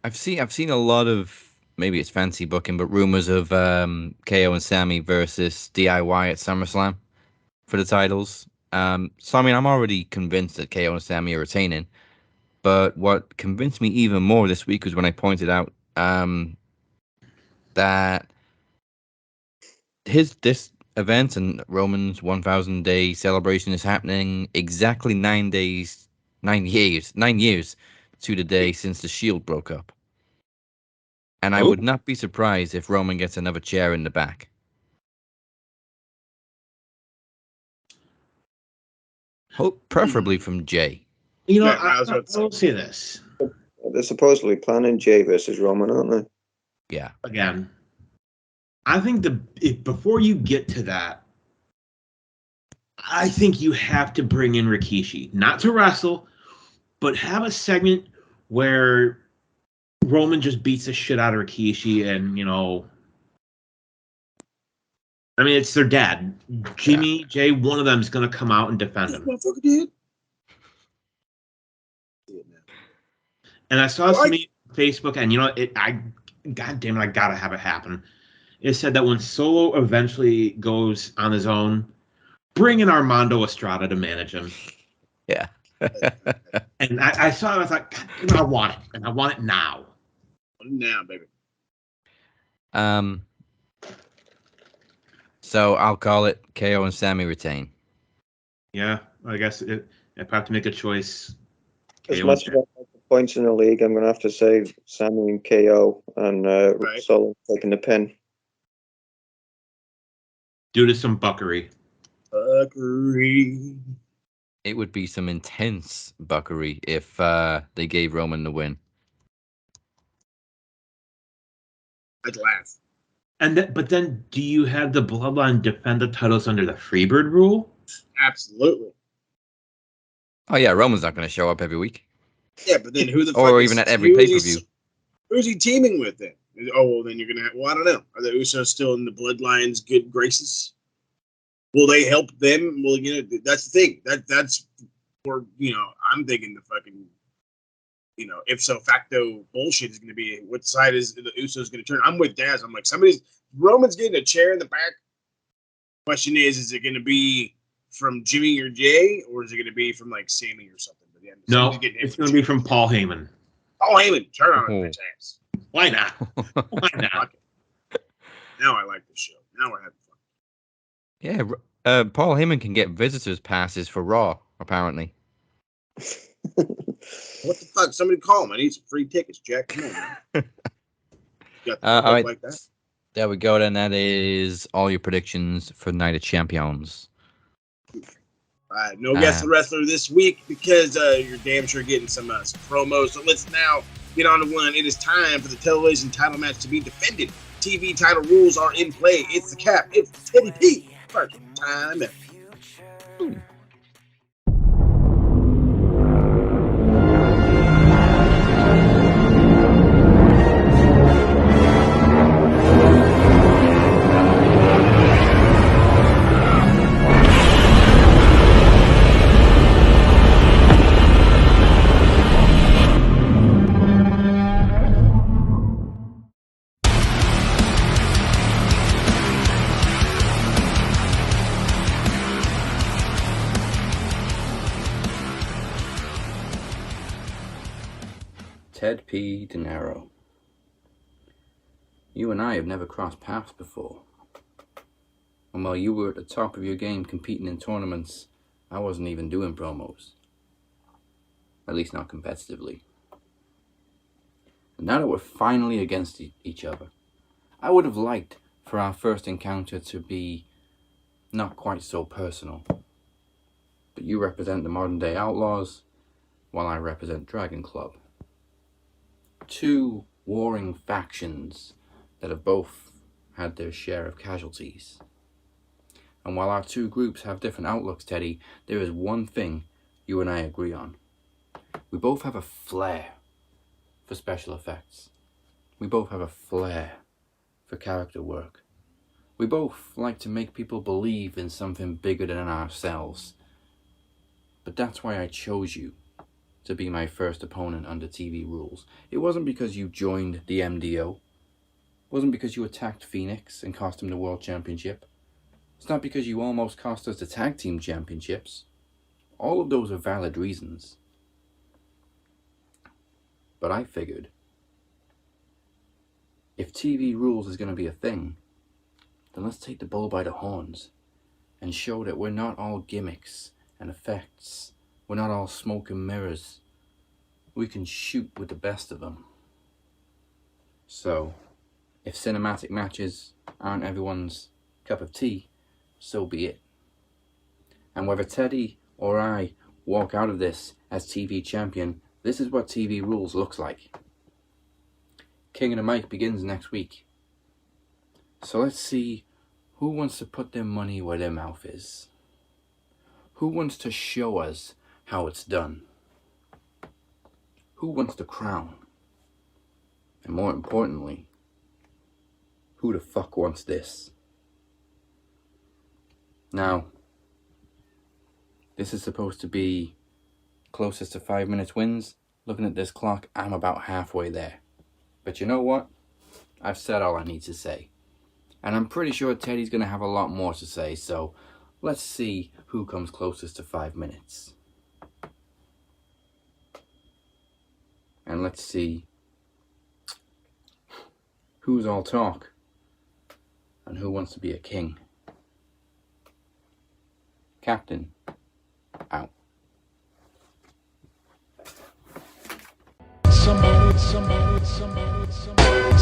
I've seen a lot of, maybe it's fancy booking, but rumors of KO and Sammy versus DIY at SummerSlam for the titles. So I mean, I'm already convinced that KO and Sammy are retaining. But what convinced me even more this week was when I pointed out that this event and Roman's 1,000-day celebration is happening exactly 9 years to the day since the Shield broke up. And I would not be surprised if Roman gets another chair in the back. Preferably from Jay. I will say this. They're supposedly planning Jay versus Roman, aren't they? Yeah. Again, I think before you get to that, I think you have to bring in Rikishi, not to wrestle, but have a segment where Roman just beats the shit out of Rikishi, and I mean, it's their dad, Jimmy, Jay. One of them is going to come out and defend him. Motherfucker did. And I saw something on Facebook, and God damn it, I gotta have it happen. It said that when Solo eventually goes on his own, bring in Armando Estrada to manage him. Yeah. And I saw it, I thought, God, I want it, and I want it now. Put it down, baby. So I'll call it KO and Sammy retain. Yeah, I guess if I have to make a choice, As KO much as I like the points in the league, I'm going to have to say Sammy and KO and Right. Solo taking the pin. due to some buckery. Buckery. It would be some intense buckery if they gave Roman the win. I'd laugh. But then, do you have the Bloodline defend the titles under the Freebird rule? Absolutely. Oh yeah, Roman's not going to show up every week. Yeah, but then who the Or fuck even is, at every who is pay-per-view. Who's he teaming with then? Oh, well, then you're going to have... Well, I don't know. Are the Usos still in the Bloodline's good graces? Will they help them? Well, that's the thing. That's where, I'm thinking the fucking, ipso facto bullshit is going to be what side is the Usos going to turn. I'm with Daz. I'm like, Roman's getting a chair in the back. Question is it going to be from Jimmy or Jay, or is it going to be from like Sammy or something? But yeah, No, it's going to be from Paul Heyman. Paul Heyman, turn on a bitch ass. Why not? Why not? Now I like the show. Now we're having fun. Yeah, Paul Heyman can get visitors passes for Raw, apparently. What the fuck? Somebody call him. I need some free tickets, Jack. Come on, man. Got the All right. like that. There we go, then. That is all your predictions for Night of Champions. No guest wrestler this week because you're damn sure getting some promos. So let's now get on to one. It is time for the television title match to be defended. TV title rules are in play. It's the Cap. It's Teddy P. First time ever. Ooh. Tedd P Dinero. You and I have never crossed paths before. And while you were at the top of your game competing in tournaments, I wasn't even doing promos. At least not competitively. And now that we're finally against each other, I would have liked for our first encounter to be not quite so personal. But you represent the modern day Outlaws, while I represent Dragon Club. Two warring factions that have both had their share of casualties. And while our two groups have different outlooks, Teddy, there is one thing you and I agree on. We both have a flair for special effects. We both have a flair for character work. We both like to make people believe in something bigger than ourselves. But that's why I chose you to be my first opponent under TV rules. It wasn't because you joined the MDO. It wasn't because you attacked Phoenix and cost him the World Championship. It's not because you almost cost us the Tag Team Championships. All of those are valid reasons. But I figured, if TV rules is going to be a thing, then let's take the bull by the horns and show that we're not all gimmicks and effects. We're not all smoke and mirrors. We can shoot with the best of them. So, if cinematic matches aren't everyone's cup of tea, so be it. And whether Teddy or I walk out of this as TV champion, this is what TV rules looks like. King of the Mic begins next week. So let's see who wants to put their money where their mouth is. Who wants to show us how it's done? Who wants the crown? And more importantly, who the fuck wants this? Now, this is supposed to be closest to 5 minutes wins. Looking at this clock, I'm about halfway there. But you know what? I've said all I need to say. And I'm pretty sure Teddy's going to have a lot more to say, so let's see who comes closest to 5 minutes. And let's see Who's all talk? And who wants to be a king? Captain, out.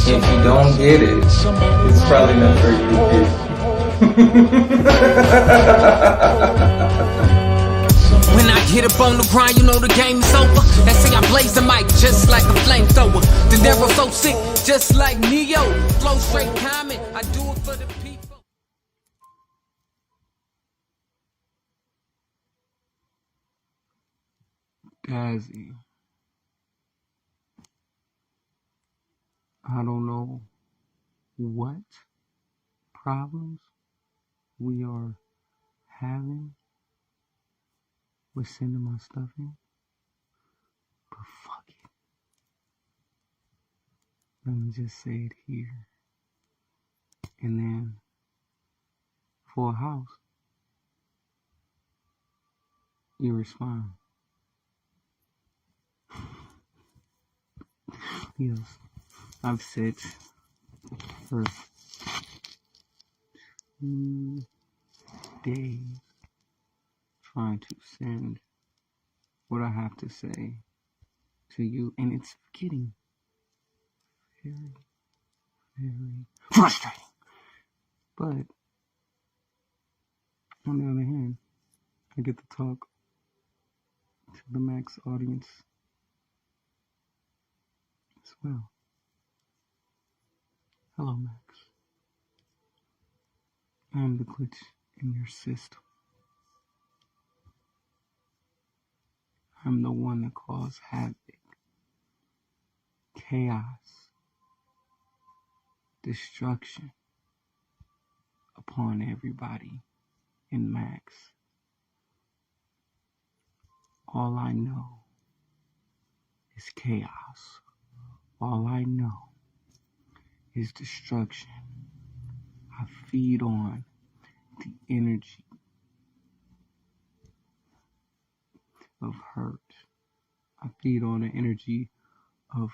If you don't get it, it's probably not for you to When I get up on the grind, you know the game is over. They say I blaze the mic just like a flamethrower. The Dinero so sick, just like Neo. Flow straight comment, I do it for the people. Dazzy, I don't know what problems we are having with sending my stuff in, but fuck it. Let me just say it here. And then for a house, you respond. Yes, I've said for 2 days trying to send what I have to say to you, and it's getting very, very frustrating. But on the other hand, I get to talk to the Max audience as well. Hello, Max. I am the glitch in your system. I'm the one that caused havoc, chaos, destruction upon everybody in Max. All I know is chaos. All I know is destruction. I feed on the energy of hurt. I feed on the energy of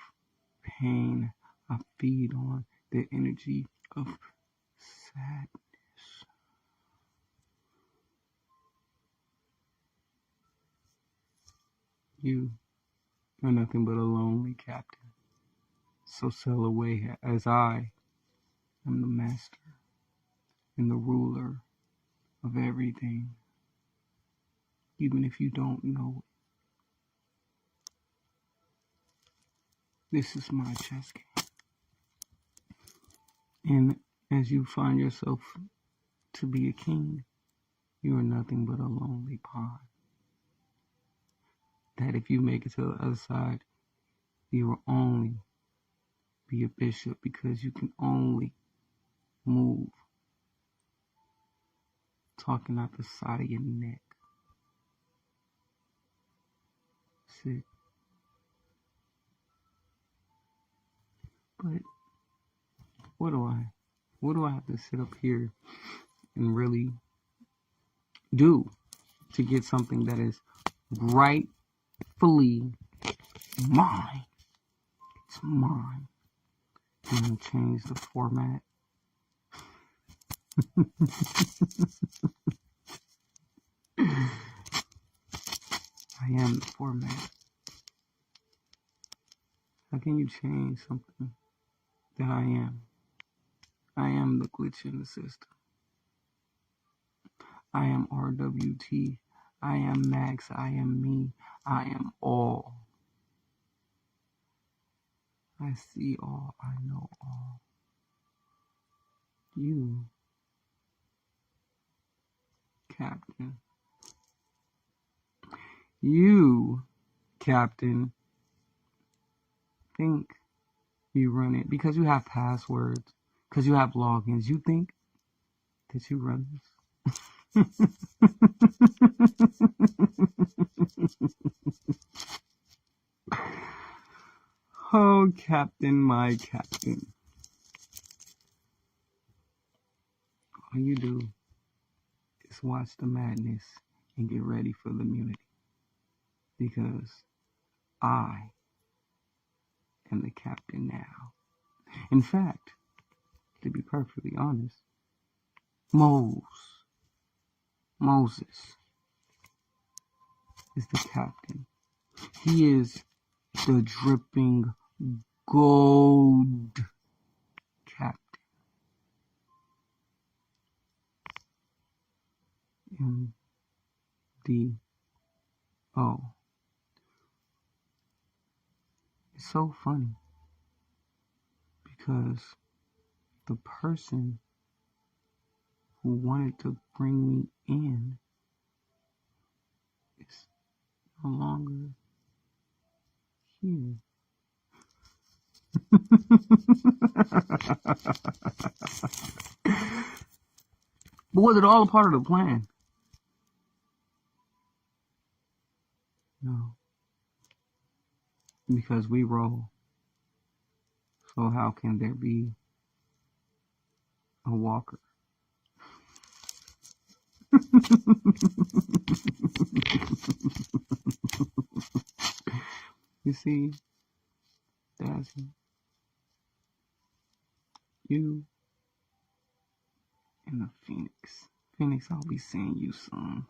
pain. I feed on the energy of sadness. You are nothing but a lonely captain. So sail away as I am the master and the ruler of everything, even if you don't know it. This is my chess game. And as you find yourself to be a king, you are nothing but a lonely pawn. That if you make it to the other side, you will only be a bishop because you can only move talking out the side of your neck. That's it. But what do I have to sit up here and really do to get something that is rightfully mine? It's mine. I'm gonna change the format. I am the format. How can you change something that I am? I am the glitch in the system. I am RWT. I am Max. I am me. I am all. I see all. I know all. You, Captain. You, Captain, think you run it because you have passwords, because you have logins. You think that you run this. Oh, Captain, my Captain. All you do is watch the madness and get ready for the immunity. Because I am the captain now. In fact, to be perfectly honest. Moses is the captain. He is the dripping gold captain. MDO. It's so funny because the person who wanted to bring me in is no longer here. But was it all a part of the plan? No. Because we roll. So how can there be a walker? You see, Dazzy, you and the Phoenix. Phoenix, I'll be seeing you soon.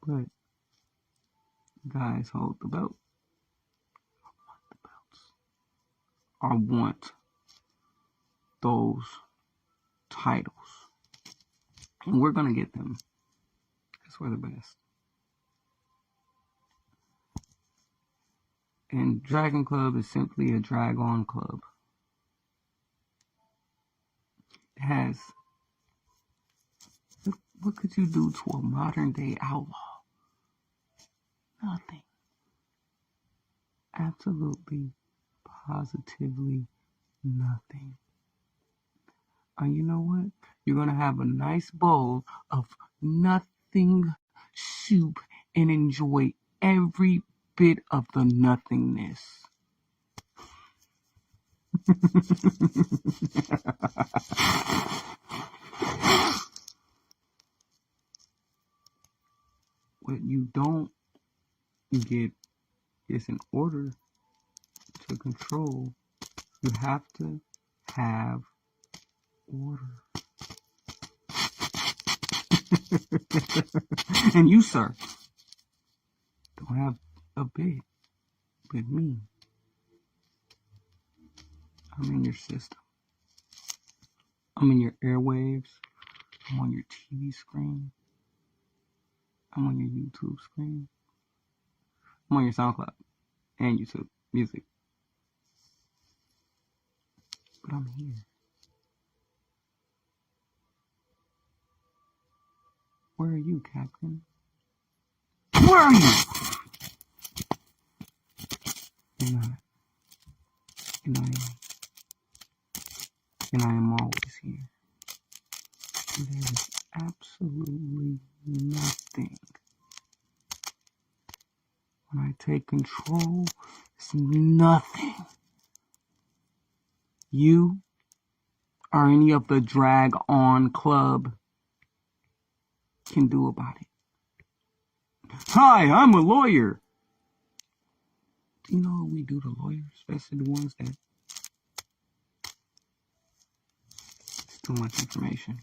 But guys, hold the belt. I want those titles. And we're gonna get them. Because we're the best. And Dragon Club is simply a drag-on club. It has... What could you do to a modern-day outlaw? Nothing. Absolutely, positively nothing. And you know what? You're going to have a nice bowl of nothing soup and enjoy every bit of the nothingness. What you don't get is in order to control, you have to have order. And you, sir, don't have a bit with me. I'm in your system. I'm in your airwaves. I'm on your TV screen. I'm on your YouTube screen. I'm on your SoundCloud and YouTube music. But I'm here. Where are you, Captain? Where are you? You're not. And I am. And I am always here. And there is absolutely nothing. When I take control, it's nothing you or any of the Drag On Club can do about it. Hi, I'm a lawyer. Do you know what we do to lawyers, especially the ones that... It's too much information.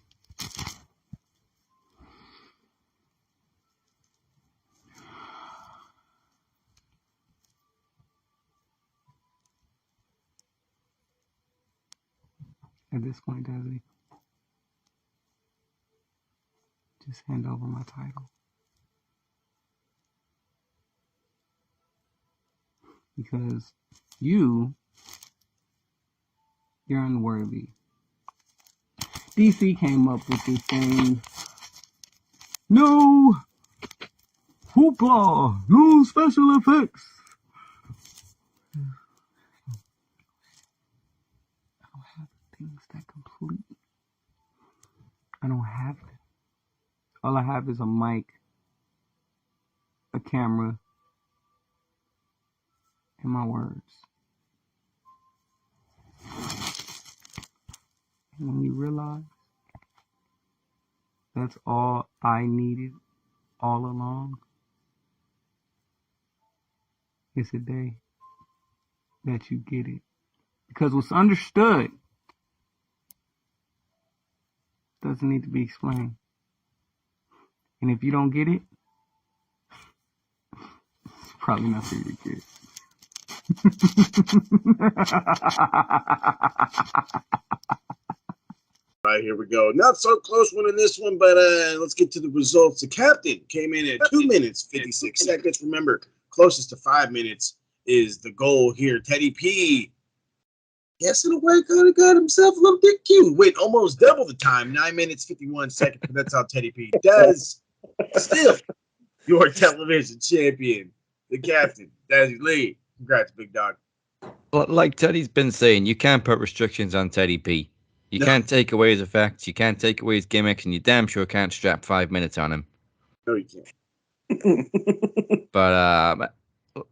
At this point, Dazzy, just hand over my title. Because you're unworthy. DC came up with this thing. No hoopla, no special effects. I don't have things that complete. I don't have them. All I have is a mic, a camera, and my words. And when you realize that's all I needed all along, it's a day. that you get it. Because what's understood doesn't need to be explained. And if you don't get it, it's probably not for you to get. Right, here we go. Not so close one in this one, but let's get to the results. The captain came in at 2 minutes, 56 seconds. Remember, closest to 5 minutes is the goal here. Teddy P, yes, in a way, kind of got himself a little bit cute. Wait, almost double the time, 9 minutes, 51 seconds. But that's how Teddy P does. Still, your television champion, the captain, Dazzy Lee. Congrats, big dog. Like Teddy's been saying, you can't put restrictions on Teddy P. You can't take away his effects, you can't take away his gimmicks, and you damn sure can't strap 5 minutes on him. No, you can't. But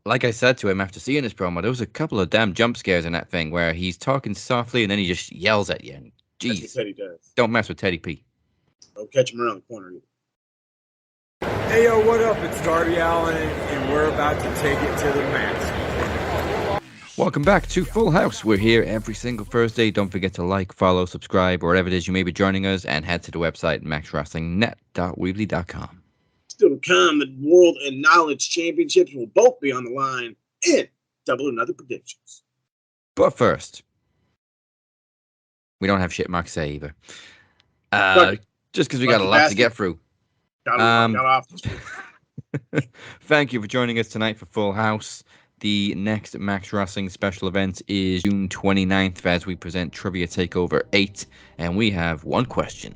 like I said to him after seeing his promo, there was a couple of damn jump scares in that thing where he's talking softly and then he just yells at you. And That's geez, what Teddy does. don't mess with Teddy P. Don't catch him around the corner either. Hey yo, what up? It's Darby Allin, and we're about to take it to the max. Welcome back to Full House. We're here every single Thursday. Don't forget to like, follow, subscribe, or whatever it is you may be joining us, and head to the website, maxwrestlingnet.weebly.com. Still to come, the World and Knowledge Championships will both be on the line, and double and other predictions. But first, we don't have shit Mark say either. Just because we got a lot to get through. Got off. Thank you for joining us tonight for Full House. The next Max Wrestling special event is June 29th as we present Trivia Takeover 8. And we have one question.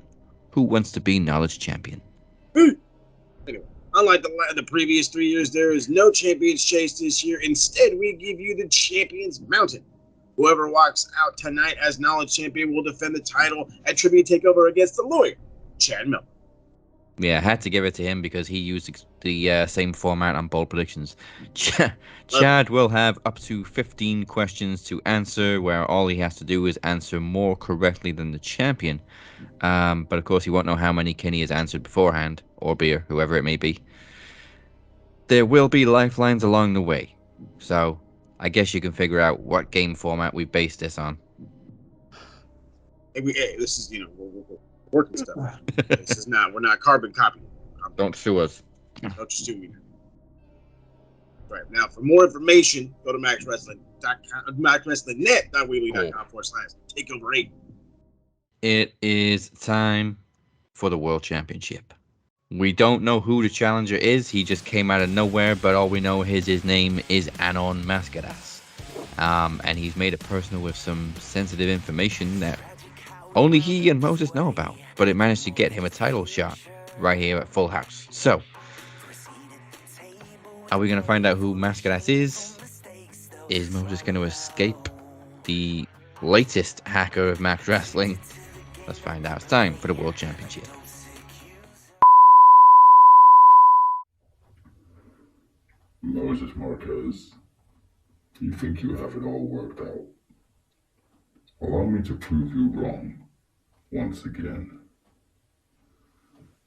Who wants to be Knowledge Champion? Anyway, unlike the previous 3 years, there is no Champions Chase this year. Instead, we give you the Champions Mountain. Whoever walks out tonight as Knowledge Champion will defend the title at Trivia Takeover against the lawyer, Chad Miller. Yeah, I had to give it to him because he used the same format on Bold Predictions. Chad will have up to 15 questions to answer, where all he has to do is answer more correctly than the champion. But of course, he won't know how many Kinny has answered beforehand, or Beer, whoever it may be. There will be lifelines along the way. So, I guess you can figure out what game format we base this on. Hey, this is, we're working stuff. This is not, we're not carbon copying. Don't sue us. Don't you sue me. Right, now, for more information, go to maxwrestlingnet.weebly.com/takeover8. It is time for the World Championship. We don't know who the challenger is. He just came out of nowhere, but all we know is his name is Anon Mascaras. And he's made it personal with some sensitive information that only he and Moses know about, but it managed to get him a title shot right here at Full House. So, are we going to find out who Mascaras is? Is Moses going to escape the latest hacker of Max Wrestling? Let's find out. It's time for the World Championship. Moses Marquez, you think you have it all worked out. Allow me to prove you wrong once again.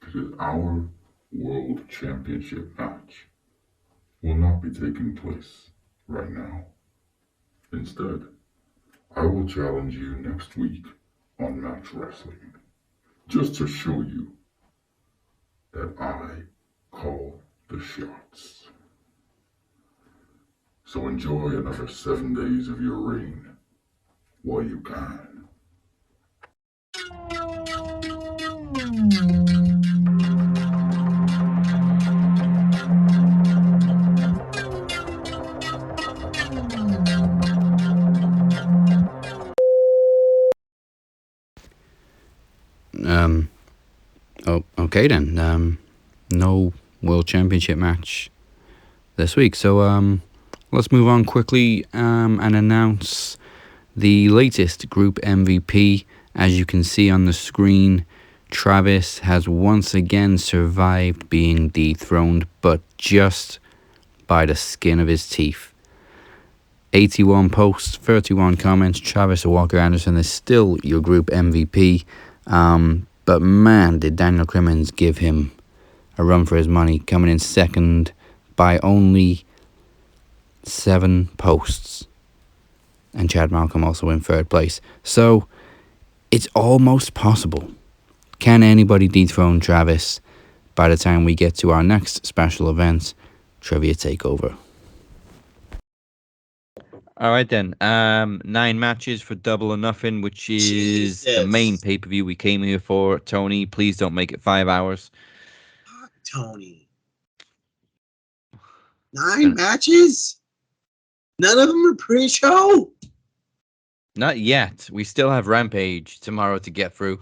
Because our World Championship match will not be taking place right now. Instead, I will challenge you next week on Max Wrestling, just to show you that I call the shots. So enjoy another 7 days of your reign while you can. Okay then. No World Championship match this week. So let's move on quickly and announce the latest group MVP. As you can see on the screen, Travis has once again survived being dethroned, but just by the skin of his teeth. 81 posts, 31 comments. Travis Walker Anderson is still your group MVP. But man, did Daniel Crimmins give him a run for his money, coming in second by only 7 posts. and Chad Malcolm also in third place. So it's almost possible. Can anybody dethrone Travis by the time we get to our next special event, Trivia Takeover? All right then. 9 matches for Double or Nothing, which is the main pay-per-view we came here for. Tony, please don't make it 5 hours. Fuck Tony. 9 matches? None of them are pre-show? Not yet. We still have Rampage tomorrow to get through.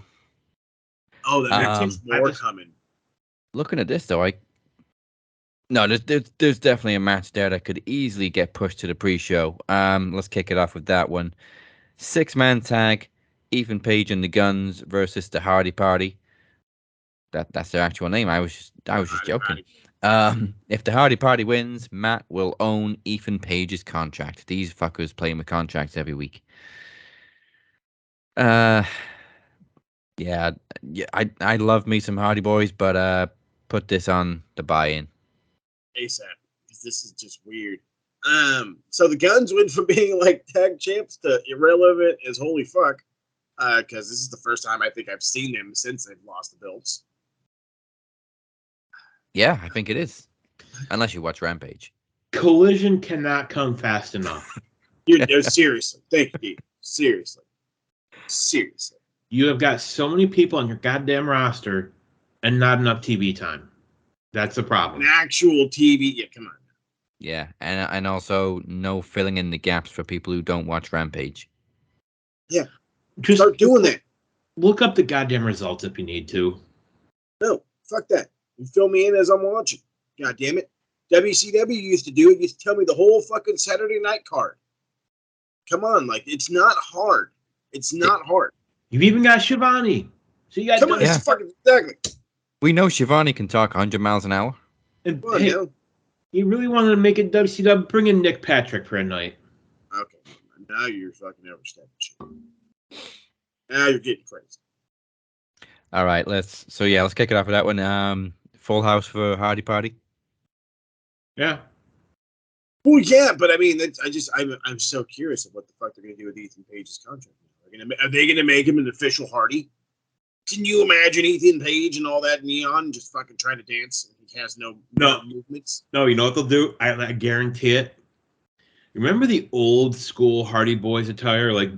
Oh, there's more coming. Looking at this though, there's definitely a match there that could easily get pushed to the pre-show. Let's kick it off with that one. 6-man tag, Ethan Page and the Guns versus the Hardy Party. That's their actual name. I was just joking. If the Hardy Party wins, Matt will own Ethan Page's contract. These fuckers playing with contracts every week. Yeah, I love me some Hardy Boys, but put this on the buy-in. ASAP, because this is just weird. So the Guns went from being like tag champs to irrelevant as holy fuck, because this is the first time I think I've seen them since they've lost the belts. Yeah, I think it is. Unless you watch Rampage. Collision cannot come fast enough. No, seriously. Thank you, Dave. Seriously. You have got so many people on your goddamn roster and not enough TV time. That's the problem. An actual TV. Yeah, come on. Yeah, and also no filling in the gaps for people who don't watch Rampage. Yeah. Just start doing that. Look up the goddamn results if you need to. No, fuck that. You fill me in as I'm watching. God damn it. WCW used to do it. You used to tell me the whole fucking Saturday night card. Come on, like, it's not hard. It's not hard. You've even got Shivani. So you got Come on, it's fucking exactly. We know Shivani can talk 100 miles an hour. And hey, you really wanted to make it WCW, bring in Nick Patrick for a night. Okay. Now you're fucking overstepping shit. Now you're getting crazy. All right, let's kick it off with that one. Full house for Hardy Party. Yeah. Well, yeah, but I mean, I'm so curious of what the fuck they're gonna do with Ethan Page's contract. Are they gonna make him an official Hardy? Can you imagine Ethan Page and all that neon just fucking trying to dance? He has no movements. No, you know what they'll do? I guarantee it. Remember the old school Hardy Boys attire? Like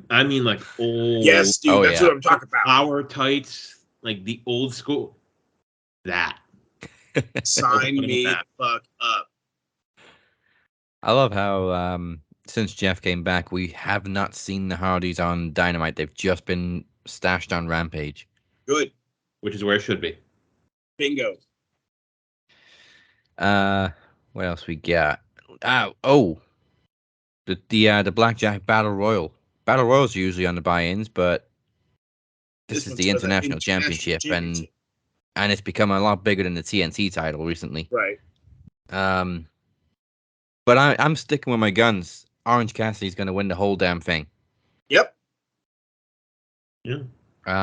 old. Yes, dude. That's what I'm talking about. Flower tights, like the old school. That. Sign me the fuck up. I love how since Jeff came back, we have not seen the Hardys on Dynamite. They've just been stashed on Rampage. Good. Which is where it should be. Bingo. What else we got? The Blackjack Battle Royal. Battle Royals are usually on the buy-ins, but this is the International Championship, and it's become a lot bigger than the TNT title recently. Right. But I'm sticking with my guns. Orange Cassidy's going to win the whole damn thing. Yep. Yeah.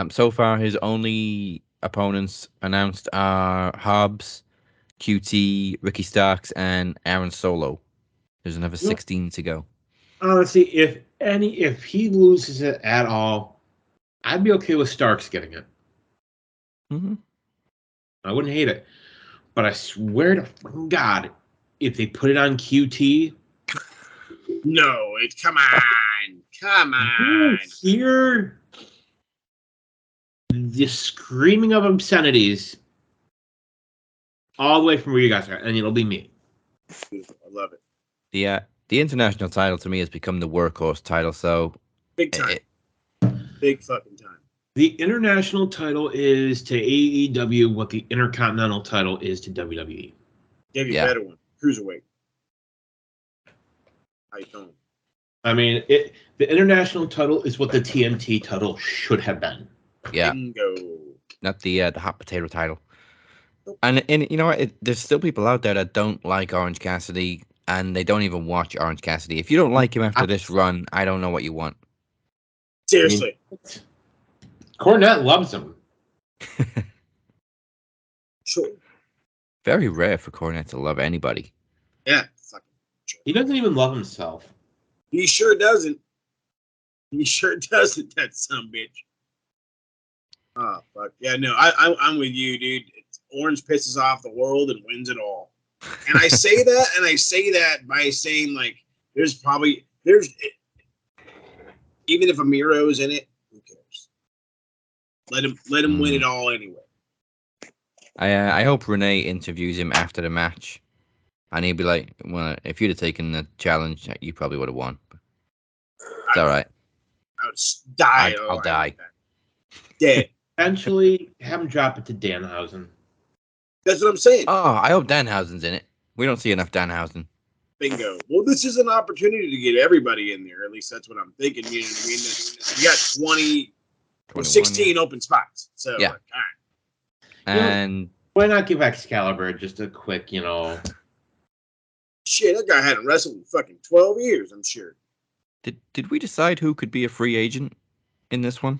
So far, his only opponents announced are Hobbs, QT, Ricky Starks, and Aaron Solo. There's another 16 to go. Honestly, if he loses it at all, I'd be okay with Starks getting it. Mm-hmm. I wouldn't hate it. But I swear to fucking God, if they put it on QT... No, come on. Hear the screaming of obscenities all the way from where you guys are, and it'll be me. I love it. The international title to me has become the workhorse title, so big time. Big fucking time. The international title is to AEW what the intercontinental title is to WWE. Give you a better one. Cruiserweight. How you doing? I mean, the international title is what the TNT title should have been. Yeah. Bingo. Not the hot potato title. And you know what? There's still people out there that don't like Orange Cassidy, and they don't even watch Orange Cassidy. If you don't like him after this run, I don't know what you want. Seriously. Cornette loves him. Sure. Very rare for Cornette to love anybody. Yeah. He doesn't even love himself. He sure doesn't. He sure doesn't, that son bitch. Oh, fuck. Yeah, no, I'm with you, dude. Orange pisses off the world and wins it all. And I say that, by saying, like, even if Amiro's in it, who cares? Let him win it all anyway. I hope Renee interviews him after the match, and he'll be like, "Well, if you'd have taken the challenge, you probably would have won." It's all right. I would die. I'll die. Dead. Eventually, have him drop it to Danhausen. That's what I'm saying. Oh, I hope Danhausen's in it. We don't see enough Danhausen. Bingo. Well, this is an opportunity to get everybody in there. At least that's what I'm thinking. You know what I mean? You got 16 open spots. So, yeah. All right. And why not give Excalibur just a quick, Shit, that guy hadn't wrestled in fucking 12 years, I'm sure. Did we decide who could be a free agent in this one?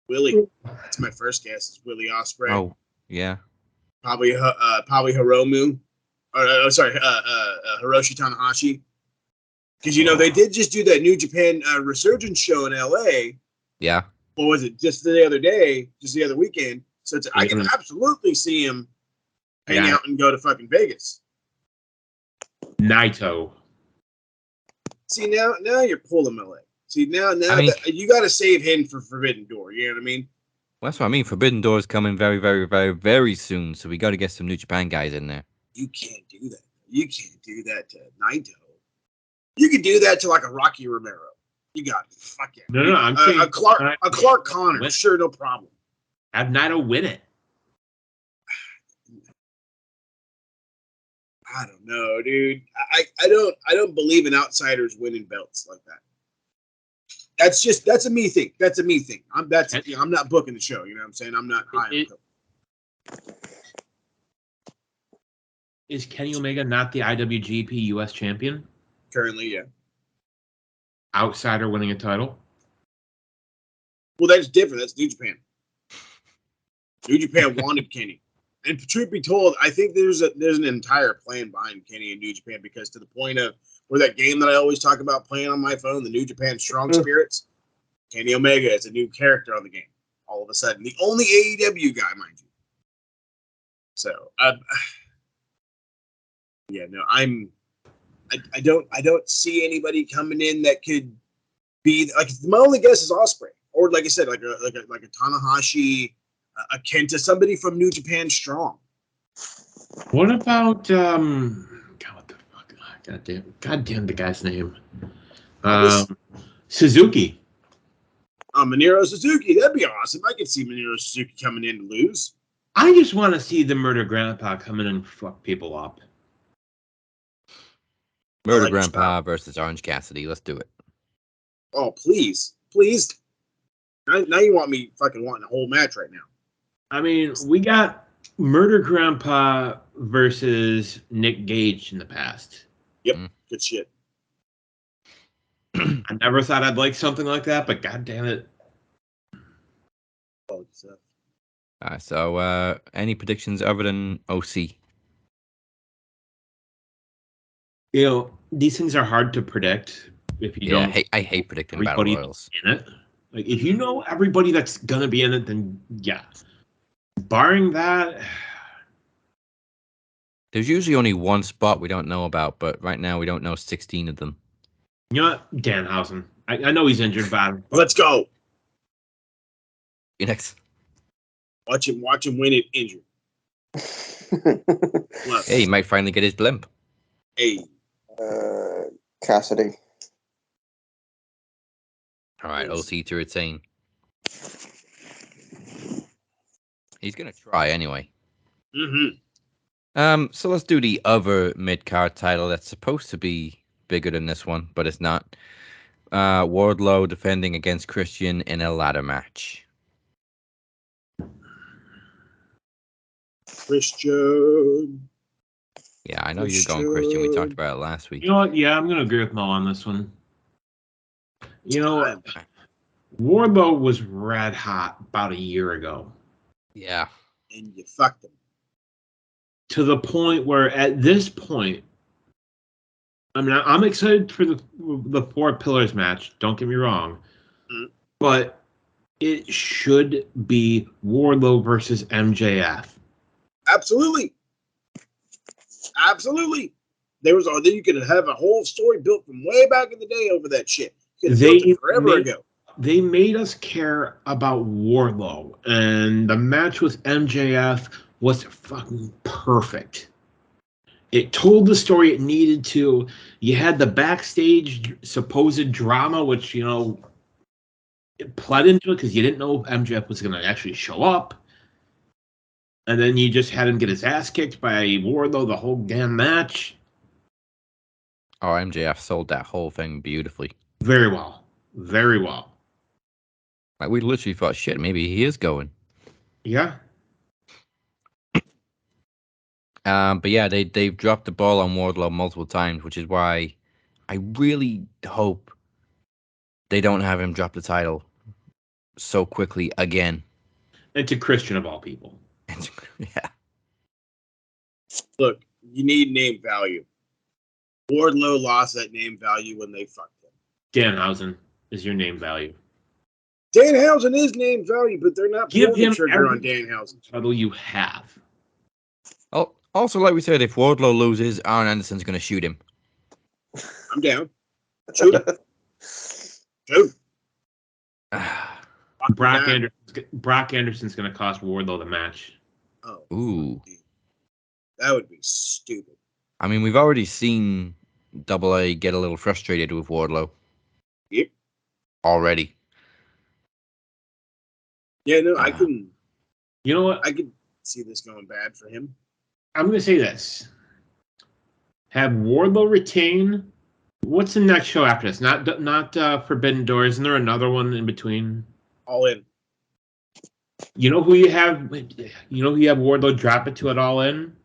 Willie. That's my first guess. Is Willie Ospreay. Oh, yeah. Probably Hiromu. Hiroshi Tanahashi. Because, they did just do that New Japan Resurgence show in LA. Yeah. What was it? Just the other weekend. So I can absolutely see him hang out and go to fucking Vegas. Naito. See, now you're pulling my leg. See, now you got to save him for Forbidden Door. You know what I mean? Well, that's what I mean. Forbidden Door is coming very, very, very, very soon. So we got to get some New Japan guys in there. You can't do that. You can't do that to Naito. You can do that to like a Rocky Romero. You got it. Fuck it. No, I'm saying a Clark Connor. Sure, no problem. Have Naito win it. I don't know, dude. I don't believe in outsiders winning belts like that. That's a me thing. That's a me thing. I'm not booking the show. You know what I'm saying? I'm not high. Is Kenny Omega not the IWGP US champion? Currently, yeah. Outsider winning a title? Well, that's different. That's New Japan. New Japan wanted Kenny. And truth be told, I think there's an entire plan behind Kenny and New Japan, because to the point of where that game that I always talk about playing on my phone, the New Japan Strong Spirits, Kenny Omega is a new character on the game. All of a sudden, the only AEW guy, mind you. So, yeah, no, I don't see anybody coming in that could be like. My only guess is Ospreay, or like I said, like a Tanahashi. A Kenta, somebody from New Japan Strong. What about God? What the fuck? God damn the guy's name. Suzuki. Minoru Suzuki. That'd be awesome. I could see Minoru Suzuki coming in to lose. I just want to see the Murder Grandpa come in and fuck people up. Murder Grandpa versus Orange Cassidy. Let's do it. Oh, please. Now you want me fucking wanting a whole match right now. I mean, we got Murder Grandpa versus Nick Gage in the past. Yep, good shit. I never thought I'd like something like that, but god damn it. So any predictions other than OC? These things are hard to predict if you don't. I hate predicting battle royals. In it. Like, if you know everybody that's gonna be in it, then yeah. Barring that, there's usually only one spot we don't know about, but right now we don't know 16 of them. You know what? Danhausen. I know he's injured, but let's go. Next. Watch him win it injured. Hey, he might finally get his blimp. Hey. Cassidy. All right, OC to retain. He's going to try anyway. Mm-hmm. So let's do the other mid-card title that's supposed to be bigger than this one, but it's not. Wardlow defending against Christian in a ladder match. Christian. Yeah, I know you're going Christian. We talked about it last week. You know what? Yeah, I'm going to agree with Mo on this one. You know what? Wardlow was red hot about a year ago. Yeah. And you fucked him. To the point where, at this point, I mean, I'm excited for the Four Pillars match. Don't get me wrong, but it should be Wardlow versus MJF. Absolutely. Then you could have a whole story built from way back in the day over that shit. Forever ago. They made us care about Wardlow, and the match with MJF was fucking perfect. It told the story it needed to. You had the backstage supposed drama, which, it pled into it because you didn't know if MJF was going to actually show up. And then you just had him get his ass kicked by Wardlow the whole damn match. Oh, MJF sold that whole thing beautifully. Very well. Very well. Like, we literally thought, shit, maybe he is going. Yeah. But yeah, they've dropped the ball on Wardlow multiple times, which is why I really hope they don't have him drop the title so quickly again. And to Christian of all people. Yeah. Look, you need name value. Wardlow lost that name value when they fucked him. Danhausen is your name value. Danhausen is name value, but they're not Give pulling him the trigger on every Danhausen. title you have. Oh, also, like we said, if Wardlow loses, Arn Anderson's going to shoot him. I'm down. Shoot him. Shoot. Brock Anderson's going to cost Wardlow the match. Oh, ooh. That would be stupid. I mean, we've already seen Double A get a little frustrated with Wardlow. Yep. Already. Yeah, no, I couldn't. You know what? I could see this going bad for him. I'm going to say this. Have Wardlow retain. What's the next show after this? Not Forbidden Door. Isn't there another one in between? All In. You know who you have? You know who you have Wardlow drop it to at All In?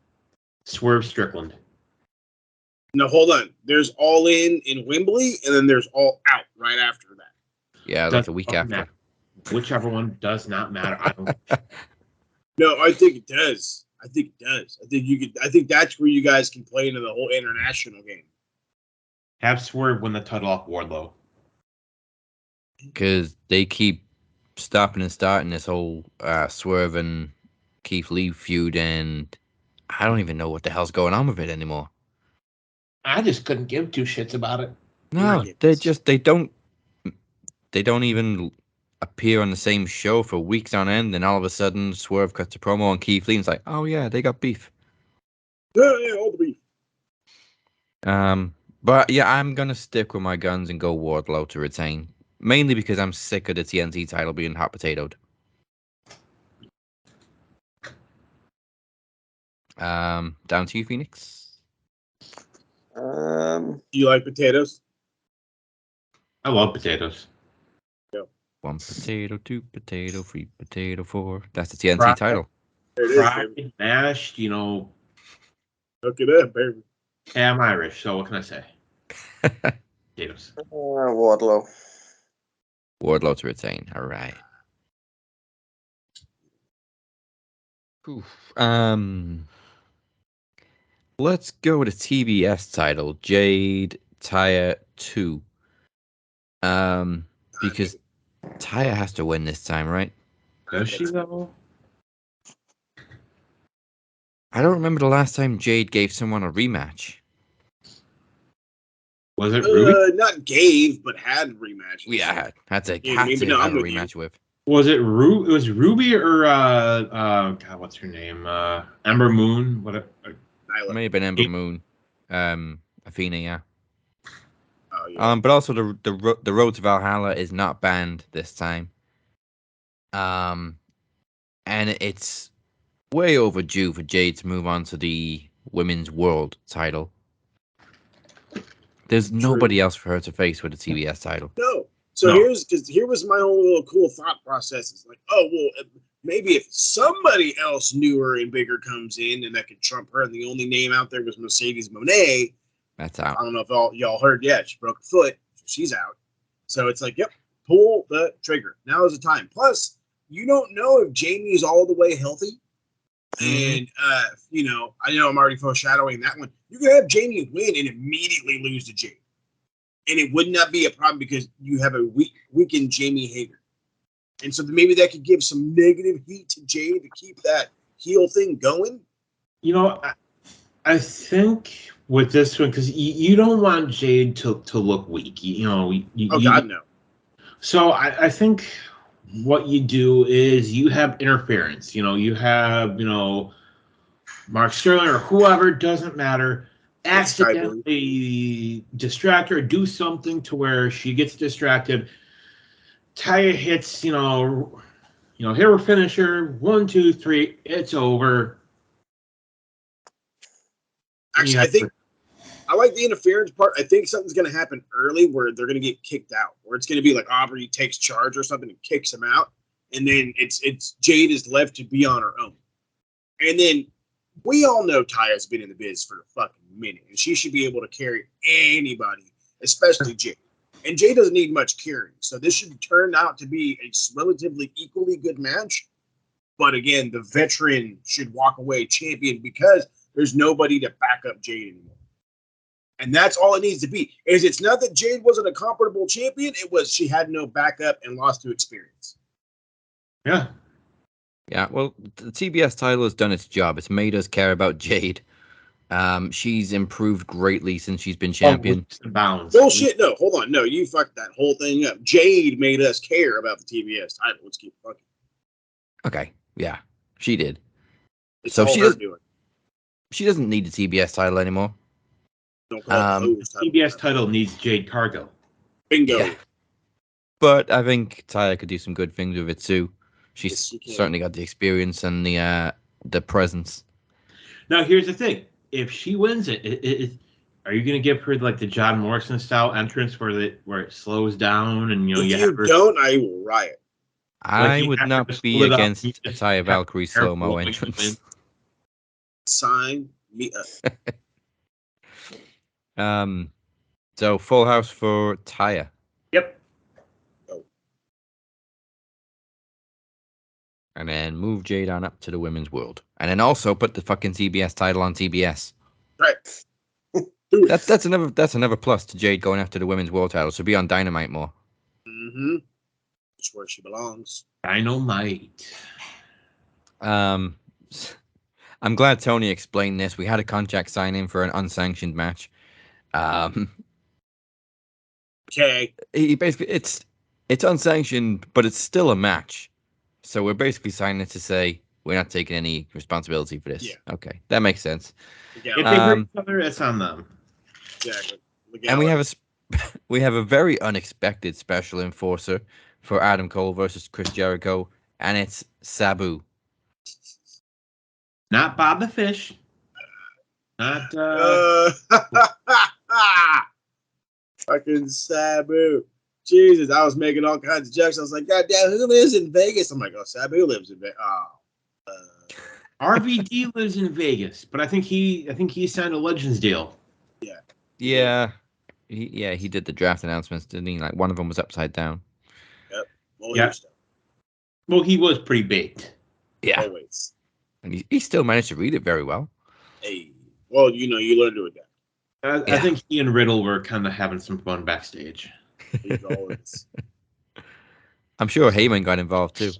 Swerve Strickland. No, hold on. There's All In Wembley, and then there's All Out right after that. Yeah, like a week after. Matter. Whichever one does not matter. I don't. No, I think it does. I think that's where you guys can play into the whole international game. Have Swerve win the title off Wardlow. Because they keep stopping and starting this whole Swerve and Keith Lee feud, and I don't even know what the hell's going on with it anymore. I just couldn't give two shits about it. No, they don't even appear on the same show for weeks on end, and all of a sudden Swerve cuts a promo on Keith Lee and it's like, oh yeah, they got beef. Yeah, all the beef. But yeah, I'm gonna stick with my guns and go Wardlow to retain. Mainly because I'm sick of the TNT title being hot potatoed. Down to you, Phoenix. Do you like potatoes? I love potatoes. Yeah. 1 potato, 2 potato, 3 potato, 4. That's the TNT title. Fried, mashed, Look at that, baby. Hey, I'm Irish, so what can I say? Potatoes. Wardlow. Wardlow to retain. All right. Oof. Let's go with a TBS title, Jade Taya 2. Because Taya has to win this time, right? Does she though? I don't remember the last time Jade gave someone a rematch. Was it Ruby? Not gave, but had rematches. Yeah, had to have a rematch with. Was it It was Ruby or God, what's her name? Ember Moon. What? It may have been Ember Moon. Athena, yeah. Oh, yeah. But also the Road to Valhalla is not banned this time. And it's way overdue for Jade to move on to the Women's World title. There's nobody else for her to face with a TBS title. No. So here was my own little cool thought process. It's like, oh, well, maybe if somebody else newer and bigger comes in and that could trump her, and the only name out there was Mercedes Moné. That's out. I don't know if y'all heard yet. She broke a foot. She's out. So it's like, yep, pull the trigger. Now is the time. Plus, you don't know if Jamie's all the way healthy. And, I know I'm already foreshadowing that one. You could have Jamie win and immediately lose to Jade. And it would not be a problem because you have a weakened Jamie Hager. And so maybe that could give some negative heat to Jade to keep that heel thing going. You know, I think with this one, because you don't want Jade to look weak. God, no. So I think what you do is you have interference. You have, Mark Sterling or whoever, doesn't matter, accidentally distract her, do something to where she gets distracted. Taya hits, hit her finisher, 1, 2, 3, it's over. Actually, I like the interference part. I think something's going to happen early where they're going to get kicked out, where it's going to be like Aubrey takes charge or something and kicks him out, and then it's Jade is left to be on her own. And then we all know Taya's been in the biz for a fucking minute, and she should be able to carry anybody, especially Jade. And Jade doesn't need much carrying, so this should turn out to be a relatively equally good match. But again, the veteran should walk away champion because there's nobody to back up Jade anymore. And that's all it needs to be. It's not that Jade wasn't a comparable champion. It was she had no backup and lost to experience. Yeah. Yeah, well, the TBS title has done its job. It's made us care about Jade. She's improved greatly since she's been champion. Bullshit. No, hold on. No, you fucked that whole thing up. Jade made us care about the TBS title. Let's keep fucking. Okay. Yeah, she did. It's so all she her doesn't. doing. She doesn't need the TBS title anymore. Don't call it the TBS title needs Jade Cargill. Bingo. Yeah. But I think Taya could do some good things with it too. She's certainly got the experience and the presence. Now, here's the thing: if she wins it, are you going to give her like the John Morrison style entrance where it slows down and if you don't, I will riot. I would not be against Taya Valkyrie's slow-mo entrance. Sign me up. So full house for Taya. Yep. Oh. And then move Jade on up to the women's world. And then also put the fucking TBS title on TBS. Right. That's another plus to Jade going after the women's world title. So be on Dynamite more. Mm-hmm. That's where she belongs. Dynamite. I'm glad Tony explained this. We had a contract sign in for an unsanctioned match. Okay. He basically it's unsanctioned, but it's still a match. So we're basically signing it to say we're not taking any responsibility for this. Yeah. Okay, that makes sense. If they hurt each other, it's on them. Exactly. And we have a very unexpected special enforcer for Adam Cole versus Chris Jericho, and it's Sabu. Not Bob the Fish. Not fucking Sabu. Jesus, I was making all kinds of jokes. I was like, God damn, who lives in Vegas? I'm like, oh, Sabu lives in Vegas. RVD lives in Vegas, but I think he signed a Legends deal. Yeah. He did the draft announcements, didn't he? Like one of them was upside down. Yep. Well, he was pretty baked. Yeah. Always. And he still managed to read it very well. Hey. Well, you learn to adapt. I think he and Riddle were kind of having some fun backstage. I'm sure Heyman got involved too.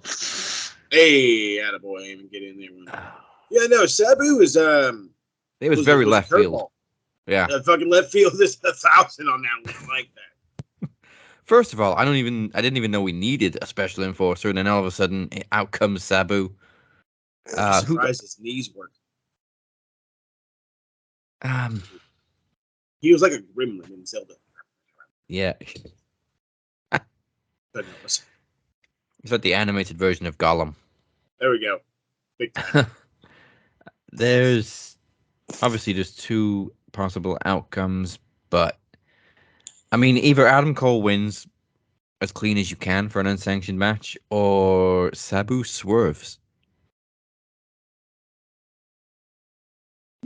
Hey, attaboy, Heyman, get in there. Yeah, no, Sabu is it was very left field. Ball. Yeah. Fucking left field is 1,000 on that one. I like that. First of all, I didn't even know we needed a special enforcer, and then all of a sudden, out comes Sabu. I'm surprised his knees work. He was like a gremlin in Zelda. Yeah. It's like the animated version of Gollum. There we go. Big time. There's two possible outcomes, but I mean, either Adam Cole wins as clean as you can for an unsanctioned match, or Sabu swerves.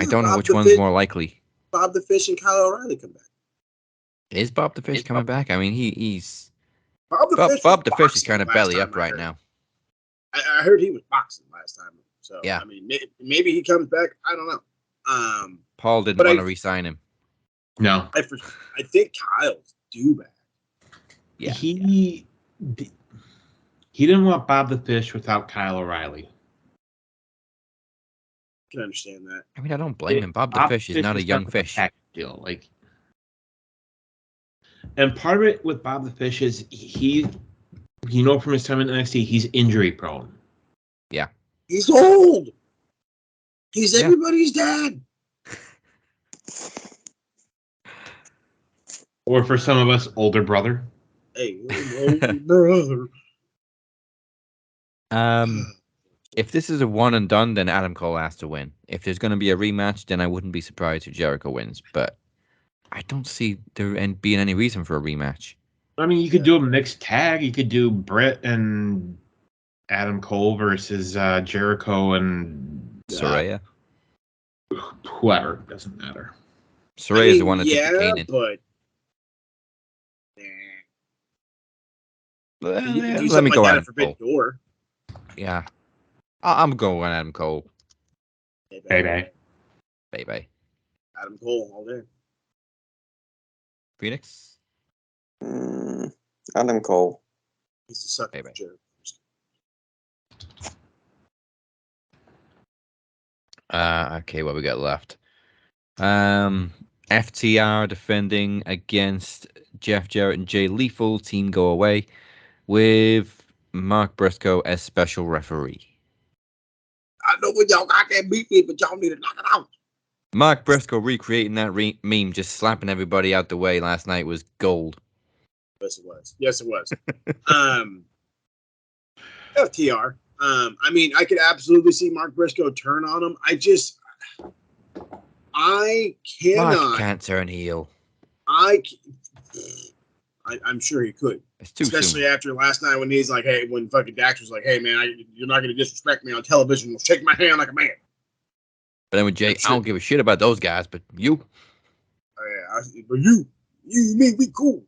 I don't know which one's more likely. Bob the Fish and Kyle O'Reilly come back. Is Bob the Fish coming back? I mean, he's Bob the Fish is kind of belly up right now. I heard he was boxing last time, so yeah. I mean, maybe he comes back. I don't know. Paul didn't But want to re-sign him. No. I think Kyle's due back. Yeah. He didn't want Bob the Fish without Kyle O'Reilly. I can understand that. I mean, I don't blame him. Bob the Fish is not a young fish. Deal, like, and part of it with Bob the Fish is he, from his time in NXT, he's injury prone. Yeah. He's old. He's everybody's dad. Or for some of us, older brother. Hey, older brother. If this is a one and done, then Adam Cole has to win. If there's going to be a rematch, then I wouldn't be surprised if Jericho wins. But I don't see there being any reason for a rematch. I mean, you could do a mixed tag. You could do Britt and Adam Cole versus Jericho and Saraya. Whoever, doesn't matter. Saraya's the one that yeah, took the Kanan. but you can do Let something me go like that Adam at Forbidden Cole. Door. Yeah, I'm going Adam Cole. Bye. Adam Cole all day. Phoenix. Adam Cole. He's a sucker for Jericho. Okay, what we got left? FTR defending against Jeff Jarrett and Jay Lethal. Team go away with Mark Briscoe as special referee. I know when y'all got that beat me, but y'all need to knock it out. Mark Briscoe recreating that meme, just slapping everybody out the way last night was gold. Yes, it was. FTR. I mean, I could absolutely see Mark Briscoe turn on him. I cannot. Mark can't turn heel. I'm sure he could. It's too Especially soon. after last night when he's like, hey, when fucking Dax was like, hey, man, you're not going to disrespect me on television. You'll shake my hand like a man. But then with Jay, I don't give a shit about those guys, but you. But you, me, we cool.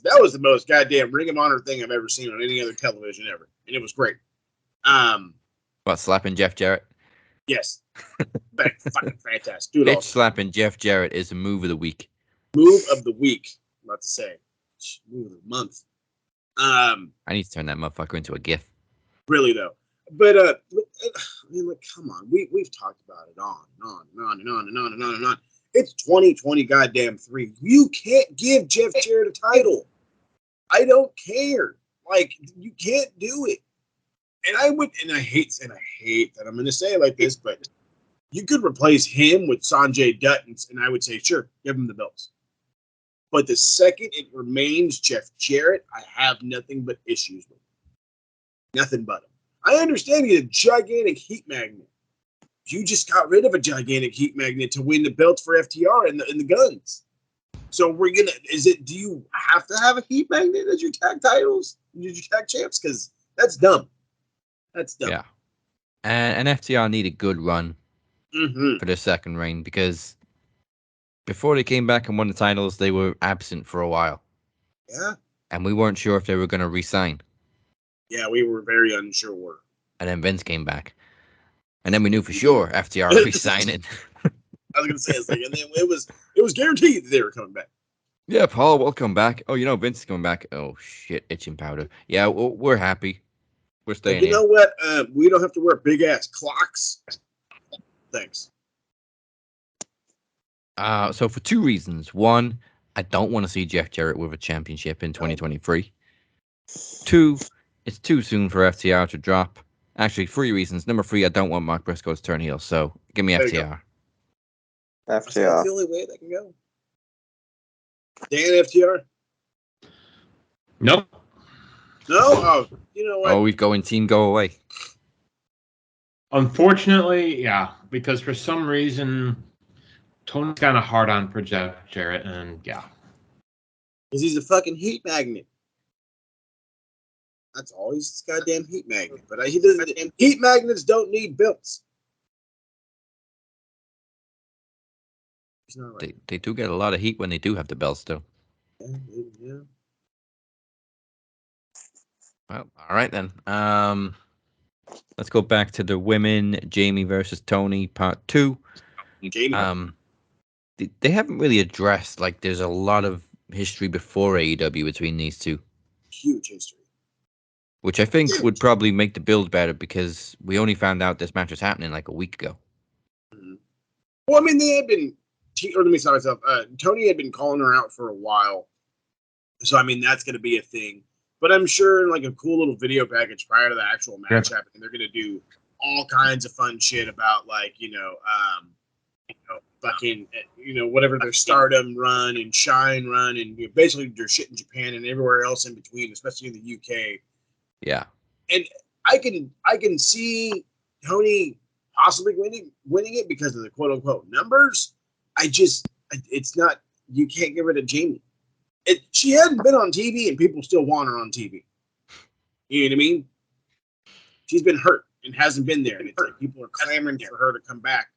That was the most goddamn Ring of Honor thing I've ever seen on any other television ever. And it was great. What, slapping Jeff Jarrett? Yes. Fucking fantastic. Do it all. Bitch slapping Jeff Jarrett is the move of the week. Move of the week. I'm about to say. Move of the month. I need to turn that motherfucker into a GIF. Really though. But I mean, like, come on. We've talked about it on and on and on and on and on and on and on. It's 2020 goddamn 3. You can't give Jeff Jarrett a title. I don't care. Like, you can't do it. And I hate that I'm going to say it like this, but you could replace him with Sanjay Dutt, and I would say, sure, give him the belts. But the second it remains Jeff Jarrett, I have nothing but issues with him. Nothing but him. I understand he's a gigantic heat magnet. You just got rid of a gigantic heat magnet to win the belts for FTR and the guns. So do you have to have a heat magnet as your tag titles? As your tag champs? Because that's dumb. That's dumb. Yeah. And FTR need a good run for their second reign because before they came back and won the titles, they were absent for a while. Yeah. And we weren't sure if they were going to re-sign. Yeah, we were very unsure. And then Vince came back. And then we knew for sure FTR re-signing. I was going to say, it's like, and then it was guaranteed that they were coming back. Yeah, Paul, welcome back. Oh, Vince is coming back. Oh, shit, itching powder. Yeah, we're happy. We're staying here. You know what? We don't have to wear big-ass clocks. Thanks. So for 2 reasons. 1, I don't want to see Jeff Jarrett with a championship in 2023. 2, it's too soon for FTR to drop. Actually, 3 reasons. Number 3, I don't want Mark Briscoe to turn heel, so give me FTR. FTR. That's the only way that can go. Dan, FTR? Nope. No? Oh, you know what? Oh, we're going team go away. Unfortunately, yeah, because for some reason, Tony's kind of hard on for Jeff Jarrett, and yeah. Because he's a fucking heat magnet. That's all. He's a goddamn heat magnet. But he doesn't. Heat magnets don't need belts. Right. They do get a lot of heat when they do have the belts, though. Yeah. Well, all right then. Let's go back to the women. Jamie versus Tony, part 2. Jamie. they haven't really addressed, like, there's a lot of history before AEW between these two, Huge history. which I think would probably make the build better because we only found out this match was happening like a week ago. Mm-hmm. Well, I mean, they had been. Or let me stop myself. Tony had been calling her out for a while, so I mean that's going to be a thing. But I'm sure, like a cool little video package prior to the actual match happening, they're going to do all kinds of fun shit about, like, fucking, whatever their Stardom run and Shine run, and basically their shit in Japan and everywhere else in between, especially in the UK. Yeah, and I can see Tony possibly winning it because of the quote unquote numbers. It's not, you can't get rid of Jamie. She hadn't been on TV and people still want her on TV. You know what I mean? She's been hurt and hasn't been there, and it's like people are clamoring for her to come back.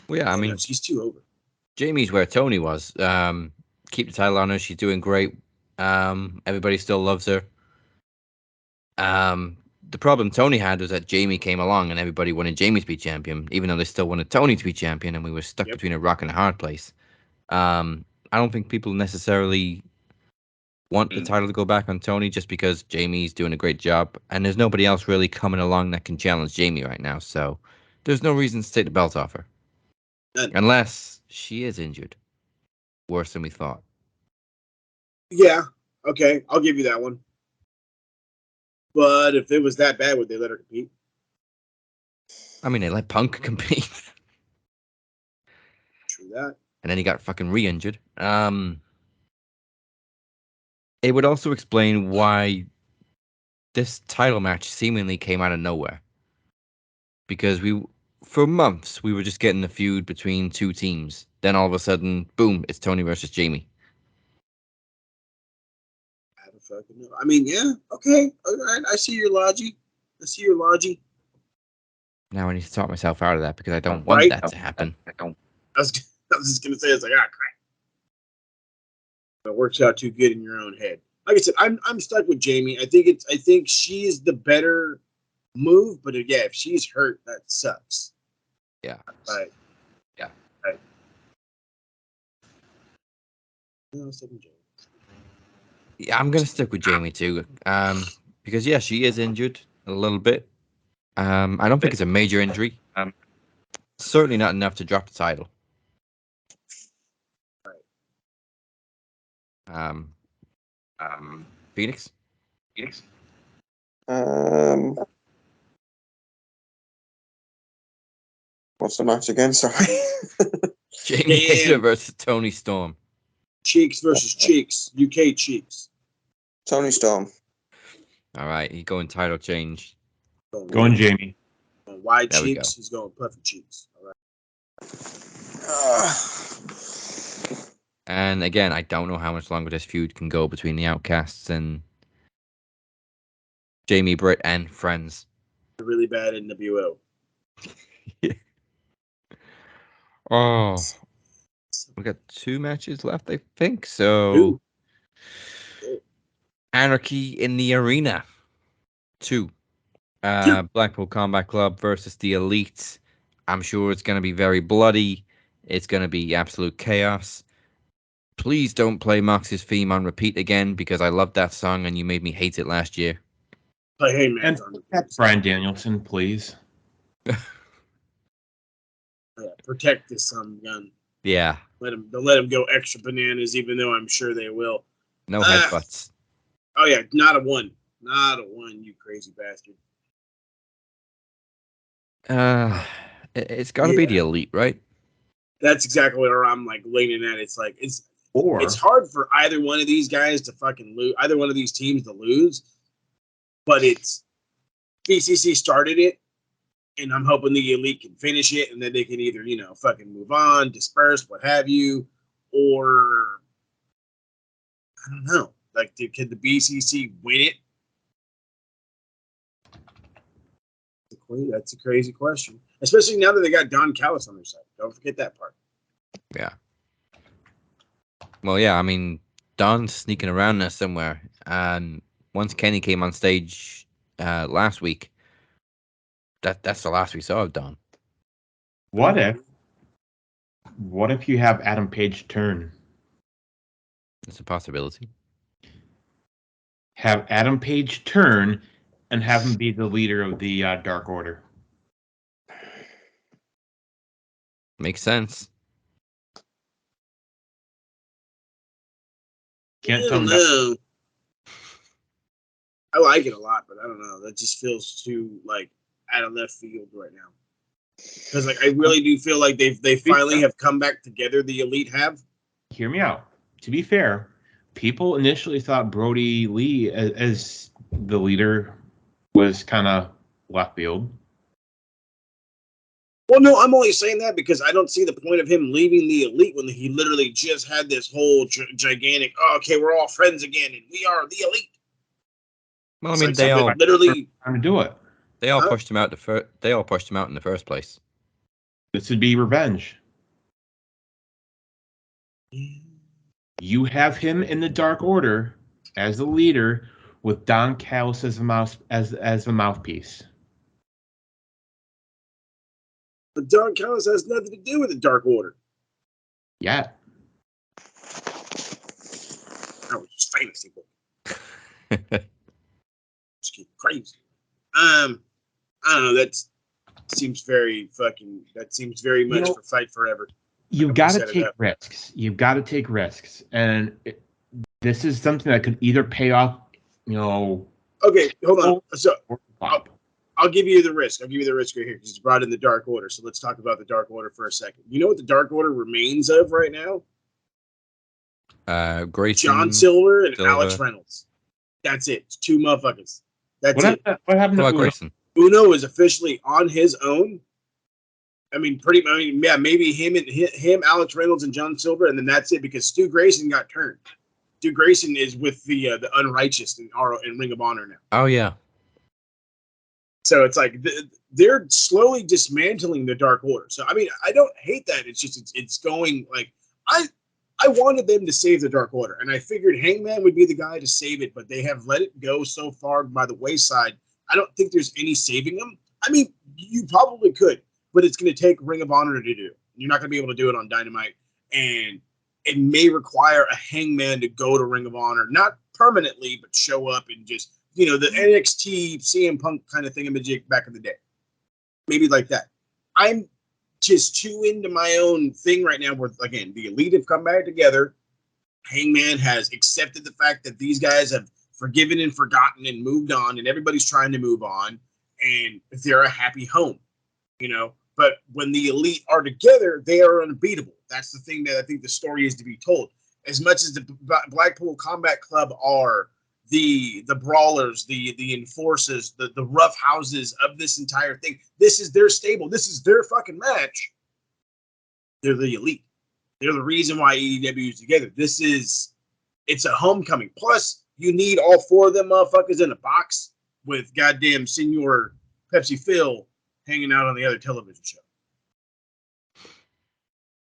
well, yeah, I mean, she's too over. Jamie's where Tony was. Keep the title on her. She's doing great. Everybody still loves her. The problem Tony had was that Jamie came along and everybody wanted Jamie to be champion, even though they still wanted Tony to be champion, and we were stuck between a rock and a hard place. I don't think people necessarily want the title to go back on Tony just because Jamie's doing a great job, and there's nobody else really coming along that can challenge Jamie right now, so there's no reason to take the belt off her. Unless she is injured. Worse than we thought. Yeah, okay, I'll give you that one. But if it was that bad, would they let her compete? I mean, they let Punk compete. True that. And then he got fucking re-injured. It would also explain why this title match seemingly came out of nowhere. Because for months, we were just getting a feud between two teams. Then all of a sudden, boom, it's Tony versus Jamie. I mean, yeah, okay, all right. I see your logic. Now I need to talk myself out of that because I don't want that to happen. I was just gonna say, it's like, crap. It works out too good in your own head. Like I said, I'm stuck with Jamie. I think she's the better move, but yeah, if she's hurt, that sucks. Yeah. Right. Yeah. Right. No, I'm stuck with Jamie. Yeah, I'm gonna stick with Jamie too. Because yeah, she is injured a little bit. I don't think it's a major injury. Certainly not enough to drop the title. Phoenix. What's the match again? Sorry. Jamie Hayter versus Tony Storm. Cheeks versus Cheeks. UK Cheeks. Tony Storm. All right, he's going title change. Going Jamie. Wide cheeks. He's going puffy cheeks. All right. And again, I don't know how much longer this feud can go between the Outcasts and Jamie, Britt, and friends. Really bad NWO. Yeah. Oh, we got 2 matches left, I think. So, Anarchy in the Arena 2. Blackpool Combat Club versus the Elite. I'm sure it's going to be very bloody. It's going to be absolute chaos. Please don't play Mox's theme on repeat again because I love that song and you made me hate it last year. Play Hangman. And Bryan Danielson, please. Protect this son gun. Yeah. Don't let him go extra bananas, even though I'm sure they will. No headbutts. Oh yeah, not a one, you crazy bastard. It's got to be the Elite, right? That's exactly where I'm like leaning at. It's like it's hard for either one of these guys to fucking lose, either one of these teams to lose. But it's BCC started it, and I'm hoping the Elite can finish it, and then they can either fucking move on, disperse, what have you, or I don't know. Like, could the BCC win it? That's a crazy question, especially now that they got Don Callis on their side. Don't forget that part. Yeah. Well, yeah. I mean, Don's sneaking around there somewhere, and once Kenny came on stage last week, that's the last we saw of Don. What if What if you have Adam Page turn? It's a possibility. Have Adam Page turn and have him be the leader of the Dark Order. Makes sense. Can't I tell don't me. know. I like it a lot, but I don't know. That just feels too like out of left field right now. Because like I really do feel like they finally have come back together. The Elite have. Hear me out. To be fair, people initially thought Brody Lee as the leader was kind of left field. Well, no, I'm only saying that because I don't see the point of him leaving the Elite when he literally just had this whole gigantic. Oh, okay, we're all friends again, and we are the Elite. Well, I It's mean, like they all something literally trying to do it. they all pushed him out they all pushed him out in the first place. This would be revenge. You have him in the Dark Order as the leader, with Don Callis as the mouthpiece. But Don Callis has nothing to do with the Dark Order. Yeah. That was just fantasy book. Just get crazy. I don't know. That seems very much for Fight Forever. You've got to take risks. You've got to take risks, and this is something that could either pay off. Okay, hold on. So I'll give you the risk. I'll give you the risk right here because you brought in the Dark Order. So let's talk about the Dark Order for a second. You know what the Dark Order remains of right now? Grayson, John Silver and Alex Reynolds. That's it. It's two motherfuckers. That's it. What happened to Uno? Grayson? Uno is officially on his own. Maybe him, Alex Reynolds, and John Silver, and then that's it because Stu Grayson got turned. Stu Grayson is with the Unrighteous in Ring of Honor now. Oh yeah. So it's like they're slowly dismantling the Dark Order. So I mean, I don't hate that. It's just it's going like I wanted them to save the Dark Order, and I figured Hangman would be the guy to save it, but they have let it go so far by the wayside. I don't think there's any saving them. I mean, you probably could, but it's going to take Ring of Honor to do. You're not going to be able to do it on Dynamite, and it may require a Hangman to go to Ring of Honor, not permanently, but show up and just, the NXT CM Punk kind of thingamajig back in the day. Maybe like that. I'm just too into my own thing right now where, again, the Elite have come back together. Hangman has accepted the fact that these guys have forgiven and forgotten and moved on, and everybody's trying to move on, and they're a happy home, But when the Elite are together, they are unbeatable. That's the thing that I think the story is to be told. As much as the Blackpool Combat Club are the brawlers, the enforcers, the rough houses of this entire thing, this is their stable. This is their fucking match. They're the Elite. They're the reason why AEW is together. It's a homecoming. Plus, you need all four of them motherfuckers in a box with goddamn Senor Pepsi Phil hanging out on the other television show.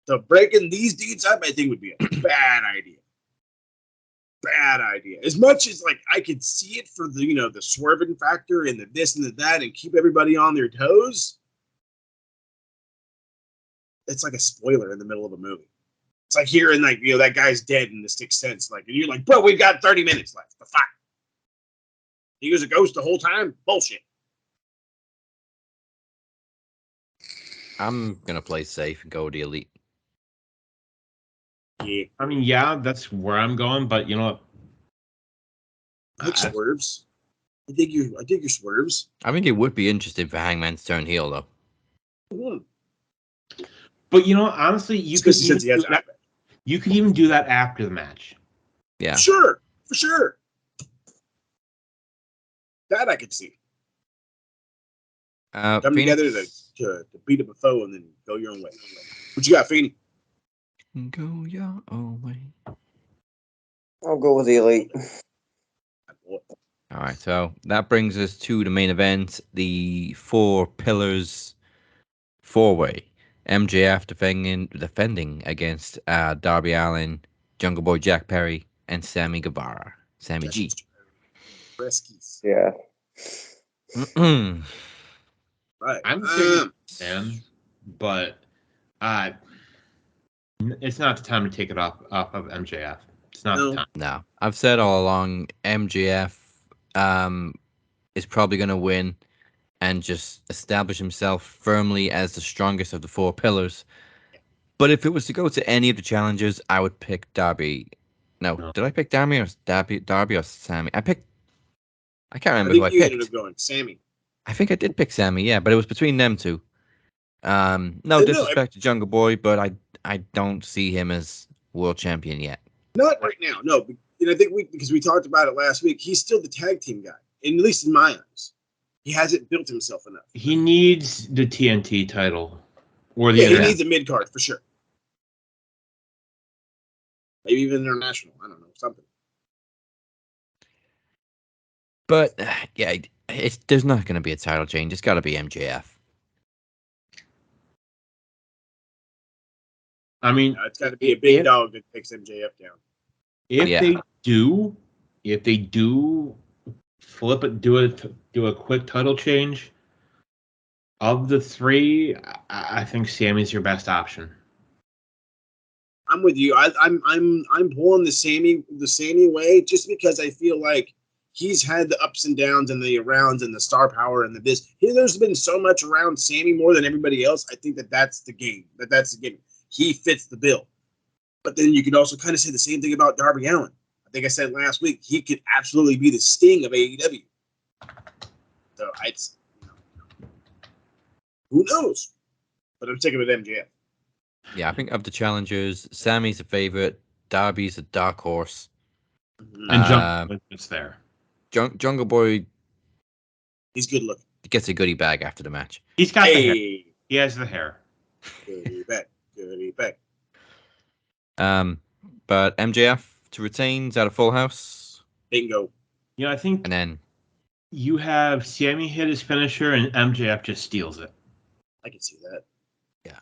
So breaking these dudes up, I think, would be a bad idea. Bad idea. As much as like I could see it for the the swerving factor and the this and the that and keep everybody on their toes. It's like a spoiler in the middle of a movie. It's like hearing like that guy's dead in The Sixth Sense, like, and you're like, bro, we've got 30 minutes left. The fuck? He was a ghost the whole time. Bullshit. I'm gonna play safe and go with the Elite. Yeah. I mean, yeah, that's where I'm going, but you know what? I like swerves. I dig your swerves. I think it would be interesting for Hangman to turn heel, though. Mm-hmm. But honestly, you could even do that after the match. Yeah. For sure. That I could see. Come together to beat up a foe and then go your own way. What you got, Feeney? Go your own way. I'll go with the Elite. All right, so that brings us to the main event, the Four Pillars 4-way. MJF defending against Darby Allin, Jungle Boy Jack Perry, and Sammy Guevara. Sammy G. Reskies. Yeah. Right. I'm a fan, but It's not the time to take it off of MJF. It's not the time. No, I've said all along, MJF is probably going to win and just establish himself firmly as the strongest of the 4 pillars. But if it was to go to any of the challengers, I would pick Darby. No. Did I pick Darby or Sammy? I can't remember who I picked. ended up going Sammy. I think I did pick Sammy, yeah, but it was between them two. No disrespect to Jungle Boy, but I don't see him as world champion yet. Not right now, no. I think because we talked about it last week, he's still the tag team guy, at least in my eyes. He hasn't built himself enough. He needs the TNT title. Or he needs a mid card for sure. Maybe even international. I don't know, something. But yeah, there's not going to be a title change. It's got to be MJF. I mean, it's got to be a big dog that takes MJF down. If they do flip it, do a quick title change, of the 3, I think Sammy's your best option. I'm with you. I'm pulling the Sammy way just because I feel like he's had the ups and downs and the arounds and the star power and there's been so much around Sammy more than everybody else. I think that's the game. That's the game. He fits the bill. But then you could also kind of say the same thing about Darby Allin. I think I said last week, he could absolutely be the Sting of AEW. So who knows? But I'm sticking with MJF. Yeah, I think of the challengers, Sammy's a favorite, Darby's a dark horse. And Jungle Boy's there. Jungle Boy, he's good looking. He gets a goodie bag after the match. He's got the hair. He has the hair. Goodie bag. Goodie bag. But MJF to retain, is that a full house? Bingo. I think. And then you have Sammy hit his finisher and MJF just steals it. I can see that. Yeah.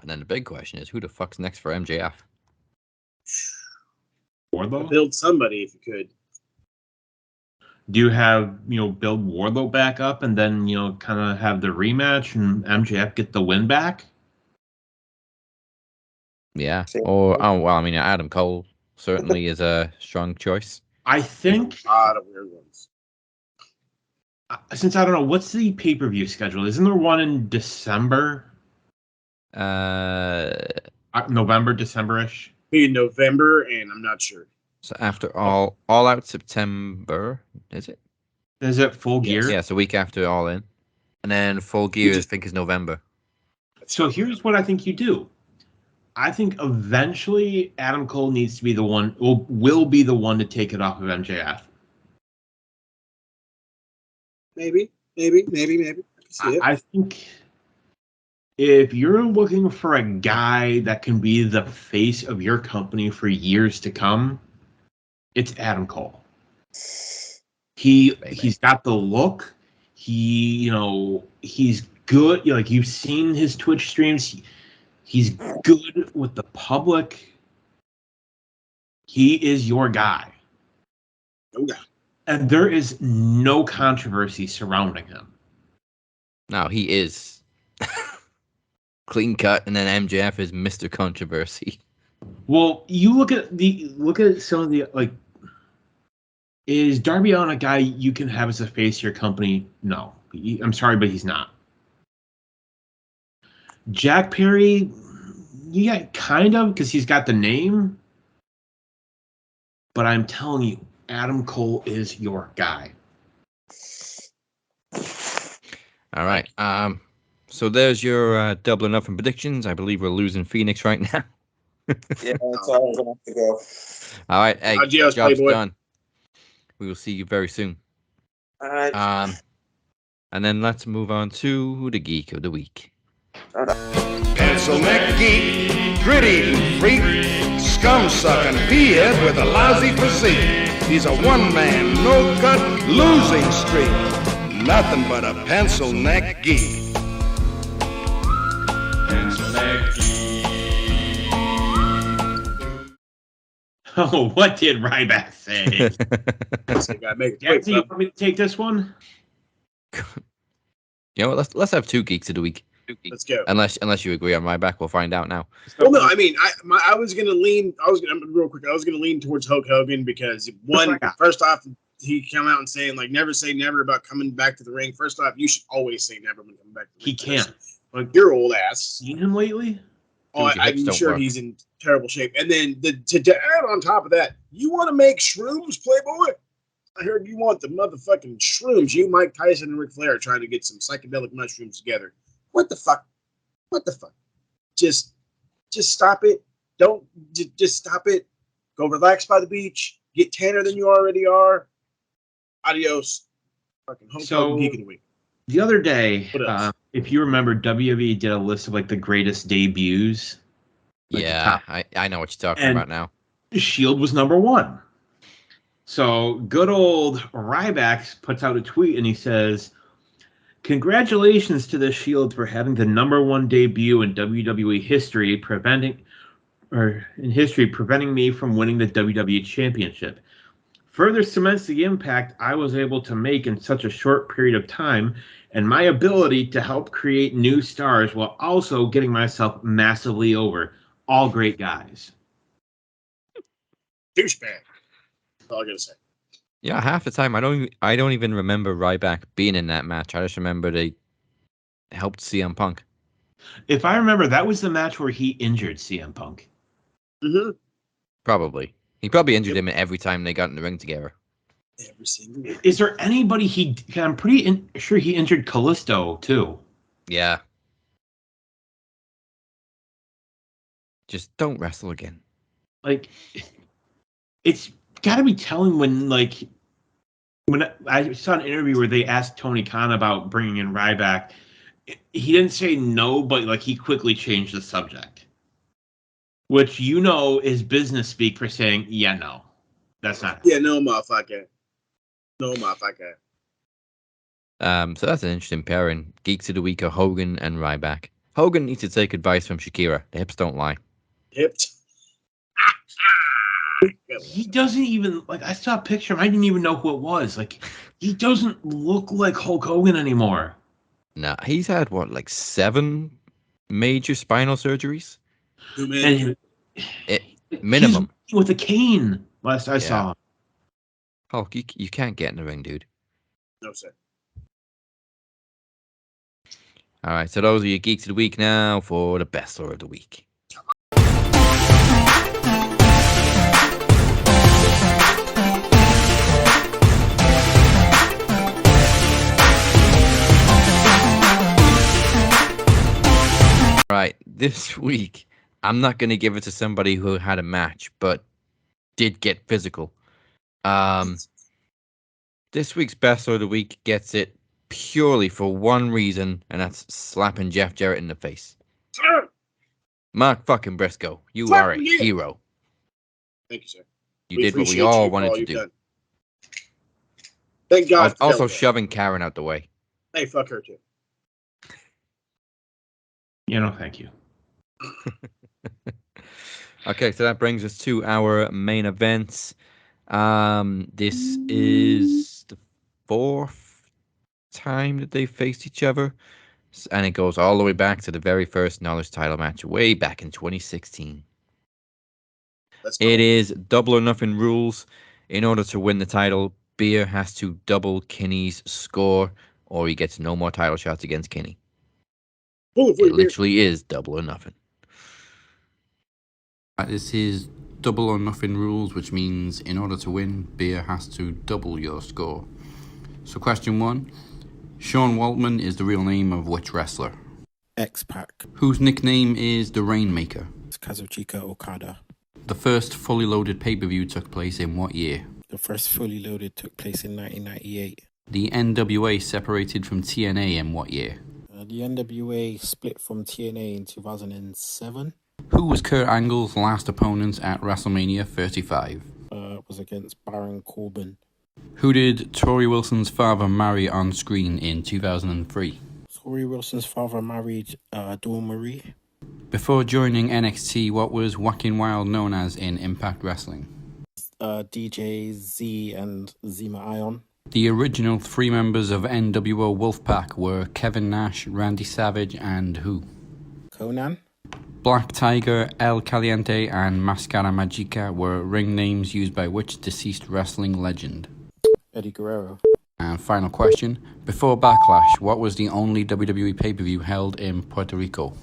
And then the big question is, who the fuck's next for MJF? Wardlow? Build somebody if you could. Do you have, build Wardlow back up and then, kind of have the rematch and MJF get the win back? Yeah. Or, Adam Cole certainly is a strong choice. I think. A lot of weird ones. Since I don't know, what's the pay-per-view schedule? Isn't there one in December? November, December-ish? In November, and I'm not sure. So after All Out September, is it? Is it Full Gear? Yeah, it's a week after All In. And then Full Gear, I think, is November. So here's what I think you do. I think eventually Adam Cole needs to be the one, will be the one to take it off of MJF. Maybe. I can see it. I think if you're looking for a guy that can be the face of your company for years to come, it's Adam Cole. He's got the look. He's good. You've seen his Twitch streams. He's good with the public. He is your guy. No guy. And there is no controversy surrounding him. No, he is clean cut, and then MJF is Mr. Controversy. Well, you look at some of the is Darby Allin a guy you can have as a face of your company? No. I'm sorry, but he's not. Jack Perry, yeah, kind of, because he's got the name. But I'm telling you, Adam Cole is your guy. All right. So there's your double or nothing predictions. I believe we're losing Phoenix right now. Yeah, that's all I'm gonna have to go. All right. Hey, Adios, job's Playboy. done. We will see you very soon. All right. And then let's move on to the Geek of the Week. Pencil neck geek, grit-eating freak, scum-sucking peahead with a lousy physique. He's a one-man, no-cut, losing streak. Nothing but a pencil neck geek. Pencil neck geek. Oh, what did Ryback say? Jackson, you want me to take this one? You know what? Let's have two Geeks of the Week. Let's go. Unless you agree on Ryback, we'll find out now. Well, no, I mean, I was gonna lean. Real quick. I was gonna lean towards Hulk Hogan because first off, he came out and saying like never say never about coming back to the ring. First off, you should always say never when coming back to the ring. He can't. Like your old ass. Seen him lately? Oh, I'm sure he's in terrible shape. And then to add on top of that, you want to make shrooms, Playboy? I heard you want the motherfucking shrooms. You, Mike Tyson, and Ric Flair are trying to get some psychedelic mushrooms together. What the fuck? What the fuck? Just stop it. Don't just stop it. Go relax by the beach. Get tanner than you already are. Adios. Fucking Hulk Geek of the Week. The other day, if you remember, WWE did a list of like the greatest debuts. Like I know what you're talking about now. Shield was number 1. So good old Ryback puts out a tweet and he says, "Congratulations to the Shield for having the number 1 debut in WWE history, preventing me from winning the WWE Championship. Further cements the impact I was able to make in such a short period of time and my ability to help create new stars while also getting myself massively over. All great guys." Douchebag. That's all I gotta say. Yeah, half the time I don't even remember Ryback being in that match. I just remember they helped CM Punk. If I remember, that was the match where he injured CM Punk. Mm-hmm. Probably. He probably injured him every time they got in the ring together. Every single one. Is there anybody I'm pretty sure he injured Kalisto too. Yeah. Just don't wrestle again. Like, it's got to be telling when I saw an interview where they asked Tony Khan about bringing in Ryback. He didn't say no, but like he quickly changed the subject, which is business speak for saying, yeah, no, that's not. Yeah, no, motherfucker. No, motherfucker. So that's an interesting pairing. Geeks of the Week are Hogan and Ryback. Hogan needs to take advice from Shakira. The hips don't lie. Hips. He doesn't even I saw a picture of him. I didn't even know who it was. Like, he doesn't look like Hulk Hogan anymore. Nah, he's had 7 major spinal surgeries. And minimum. He's with a cane. Last I saw. Hulk, you can't get in the ring, dude. No, sir. All right, so those are your Geeks of the Week now for the Best of the Week. Right, this week, I'm not going to give it to somebody who had a match, but did get physical. This week's Best of the Week gets it purely for one reason, and that's slapping Jeff Jarrett in the face. Mark fucking Briscoe, you are a hero. Thank you, sir. You did what we all wanted to do. Done. Thank God. Also shoving Karen out the way. Hey, fuck her too. Thank you. Okay, so that brings us to our main events. This is the 4th time that they faced each other, and it goes all the way back to the very first Knowledge title match way back in 2016. It is double or nothing rules. In order to win the title, Beer has to double Kinny's score, or he gets no more title shots against Kinny. It literally is double or nothing. This is double or nothing rules, which means in order to win, Beer has to double your score. So question 1. Sean Waltman is the real name of which wrestler? X-Pac. Whose nickname is the Rainmaker? It's Kazuchika Okada. The first fully loaded pay-per-view took place in what year? The first fully loaded took place in 1998. The NWA separated from TNA in what year? The NWA split from TNA in 2007. Who was Kurt Angle's last opponent at WrestleMania 35? It was against Baron Corbin. Who did Tori Wilson's father marry on screen in 2003? Tori Wilson's father married Dawn Marie. Before joining NXT, what was Joaquin Wilde known as in Impact Wrestling? DJ Z and Zema Ion. The original 3 members of NWO Wolfpack were Kevin Nash, Randy Savage, and who? Conan. Black Tiger, El Caliente, and Mascara Magica were ring names used by which deceased wrestling legend? Eddie Guerrero. And final question, before Backlash, what was the only WWE pay-per-view held in Puerto Rico?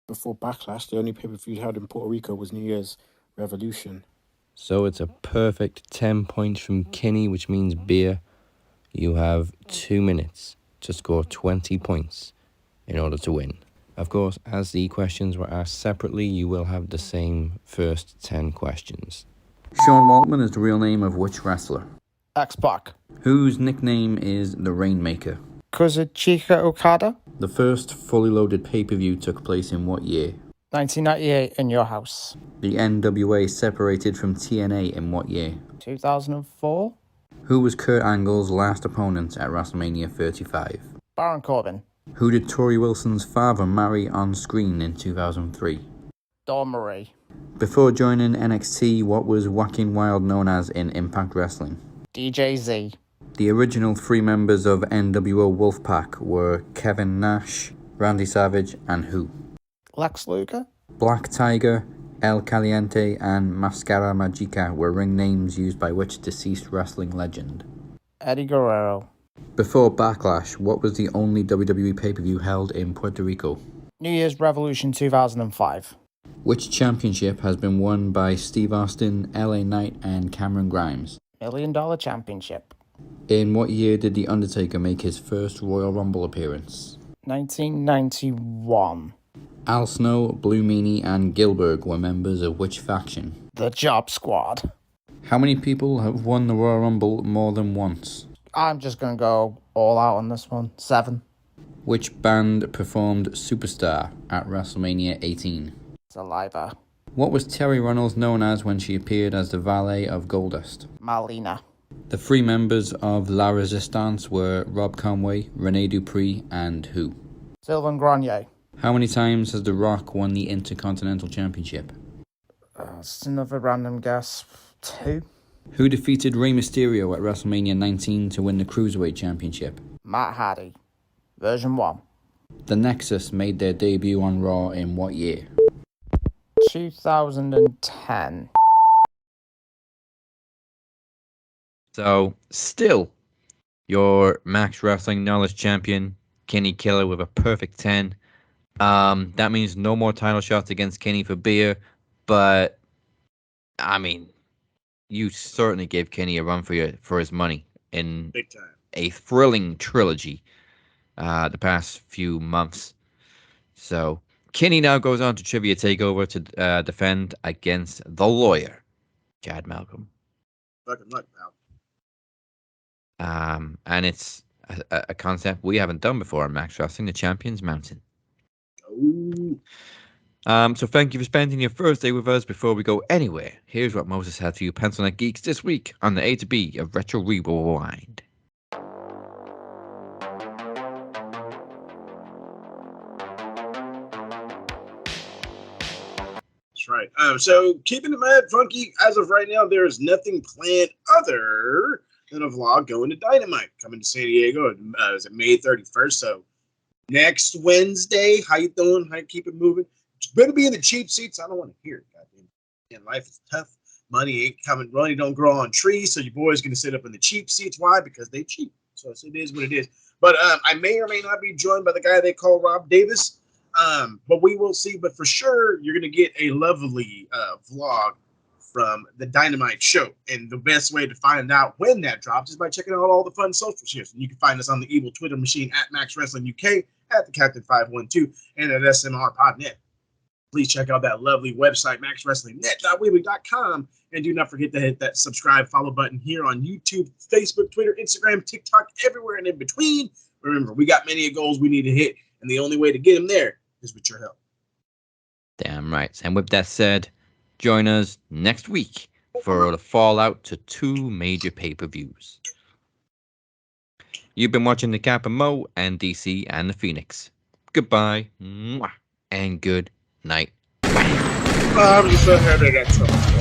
Before Backlash, the only pay-per-view held in Puerto Rico was New Year's Revolution. So it's a perfect 10 points from Kinny, which means beer. You have 2 minutes to score 20 points in order to win. Of course, as the questions were asked separately, you will have the same first 10 questions. Sean Waltman is the real name of which wrestler? X-Pac. Whose nickname is the Rainmaker? Kazuchika Okada. The first fully loaded pay-per-view took place in what year? 1998 in your house. The NWA separated from TNA in what year? 2004. Who was Kurt Angle's last opponent at WrestleMania 35? Baron Corbin. Who did Tori Wilson's father marry on screen in 2003? Dawn Marie. Before joining NXT, what was Joaquin Wilde known as in Impact Wrestling? DJ Z. The original 3 members of NWO Wolfpack were Kevin Nash, Randy Savage, and who? Lex Luger. Black Tiger, El Caliente, and Mascara Magica were ring names used by which deceased wrestling legend? Eddie Guerrero. Before Backlash, what was the only WWE pay-per-view held in Puerto Rico? New Year's Revolution 2005. Which championship has been won by Steve Austin, LA Knight, and Cameron Grimes? $1 Million Championship. In what year did The Undertaker make his first Royal Rumble appearance? 1991. Al Snow, Blue Meanie, and Gilbert were members of which faction? The Job Squad. How many people have won the Royal Rumble more than once? I'm just going to go all out on this one. 7. Which band performed Superstar at WrestleMania 18? Saliva. What was Terry Runnels known as when she appeared as the valet of Goldust? Marlena. The 3 members of La Resistance were Rob Conway, Rene Dupree, and who? Sylvain Grenier. How many times has The Rock won the Intercontinental Championship? It's another random guess. 2. Who defeated Rey Mysterio at WrestleMania 19 to win the Cruiserweight Championship? Matt Hardy. Version 1. The Nexus made their debut on Raw in what year? 2010. So, still, your Max Wrestling Knowledge Champion, Kinny Killa, with a perfect 10. That means no more title shots against Kinny for beer, but, I mean, you certainly gave Kinny a run for his money in Big time. a thrilling trilogy the past few months. So, Kinny now goes on to Trivia Takeover to defend against the lawyer, Chad Malcolm. Fucking luck, pal. And it's a concept we haven't done before on Max Wrestling, the Champions Mountain. Ooh. So thank you for spending your first day with us. Before we go anywhere, here's what Moses had for you Pencil Neck Geeks this week on the A to B of Retro Rewind. That's right. So keeping it mad funky, as of right now, there is nothing planned other than a vlog going to Dynamite, coming to San Diego. Is it May 31st? So next Wednesday. How you doing? How you keep it moving? You better be in the cheap seats. I don't want to hear it. Goddamn. And life is tough. Money ain't coming. Money don't grow on trees. So your boy's going to sit up in the cheap seats. Why? Because they cheap. So it is what it is. But I may or may not be joined by the guy they call Rob Davis. But we will see. But for sure, you're going to get a lovely vlog from the Dynamite show. And the best way to find out when that drops is by checking out all the fun socials here. So you can find us on the evil Twitter machine at Max Wrestling UK, at the Captain 512, and at SMR.net. Please check out that lovely website, maxwrestlingnet.weebly.com. And do not forget to hit that subscribe, follow button here on YouTube, Facebook, Twitter, Instagram, TikTok, everywhere and in between. Remember, we got many goals we need to hit, and the only way to get them there is with your help. Damn right. And with that said, join us next week for the fallout to 2 major pay-per-views. You've been watching the Cap and Mo and DC and the Phoenix. Goodbye and good night. I'm just so happy I got something.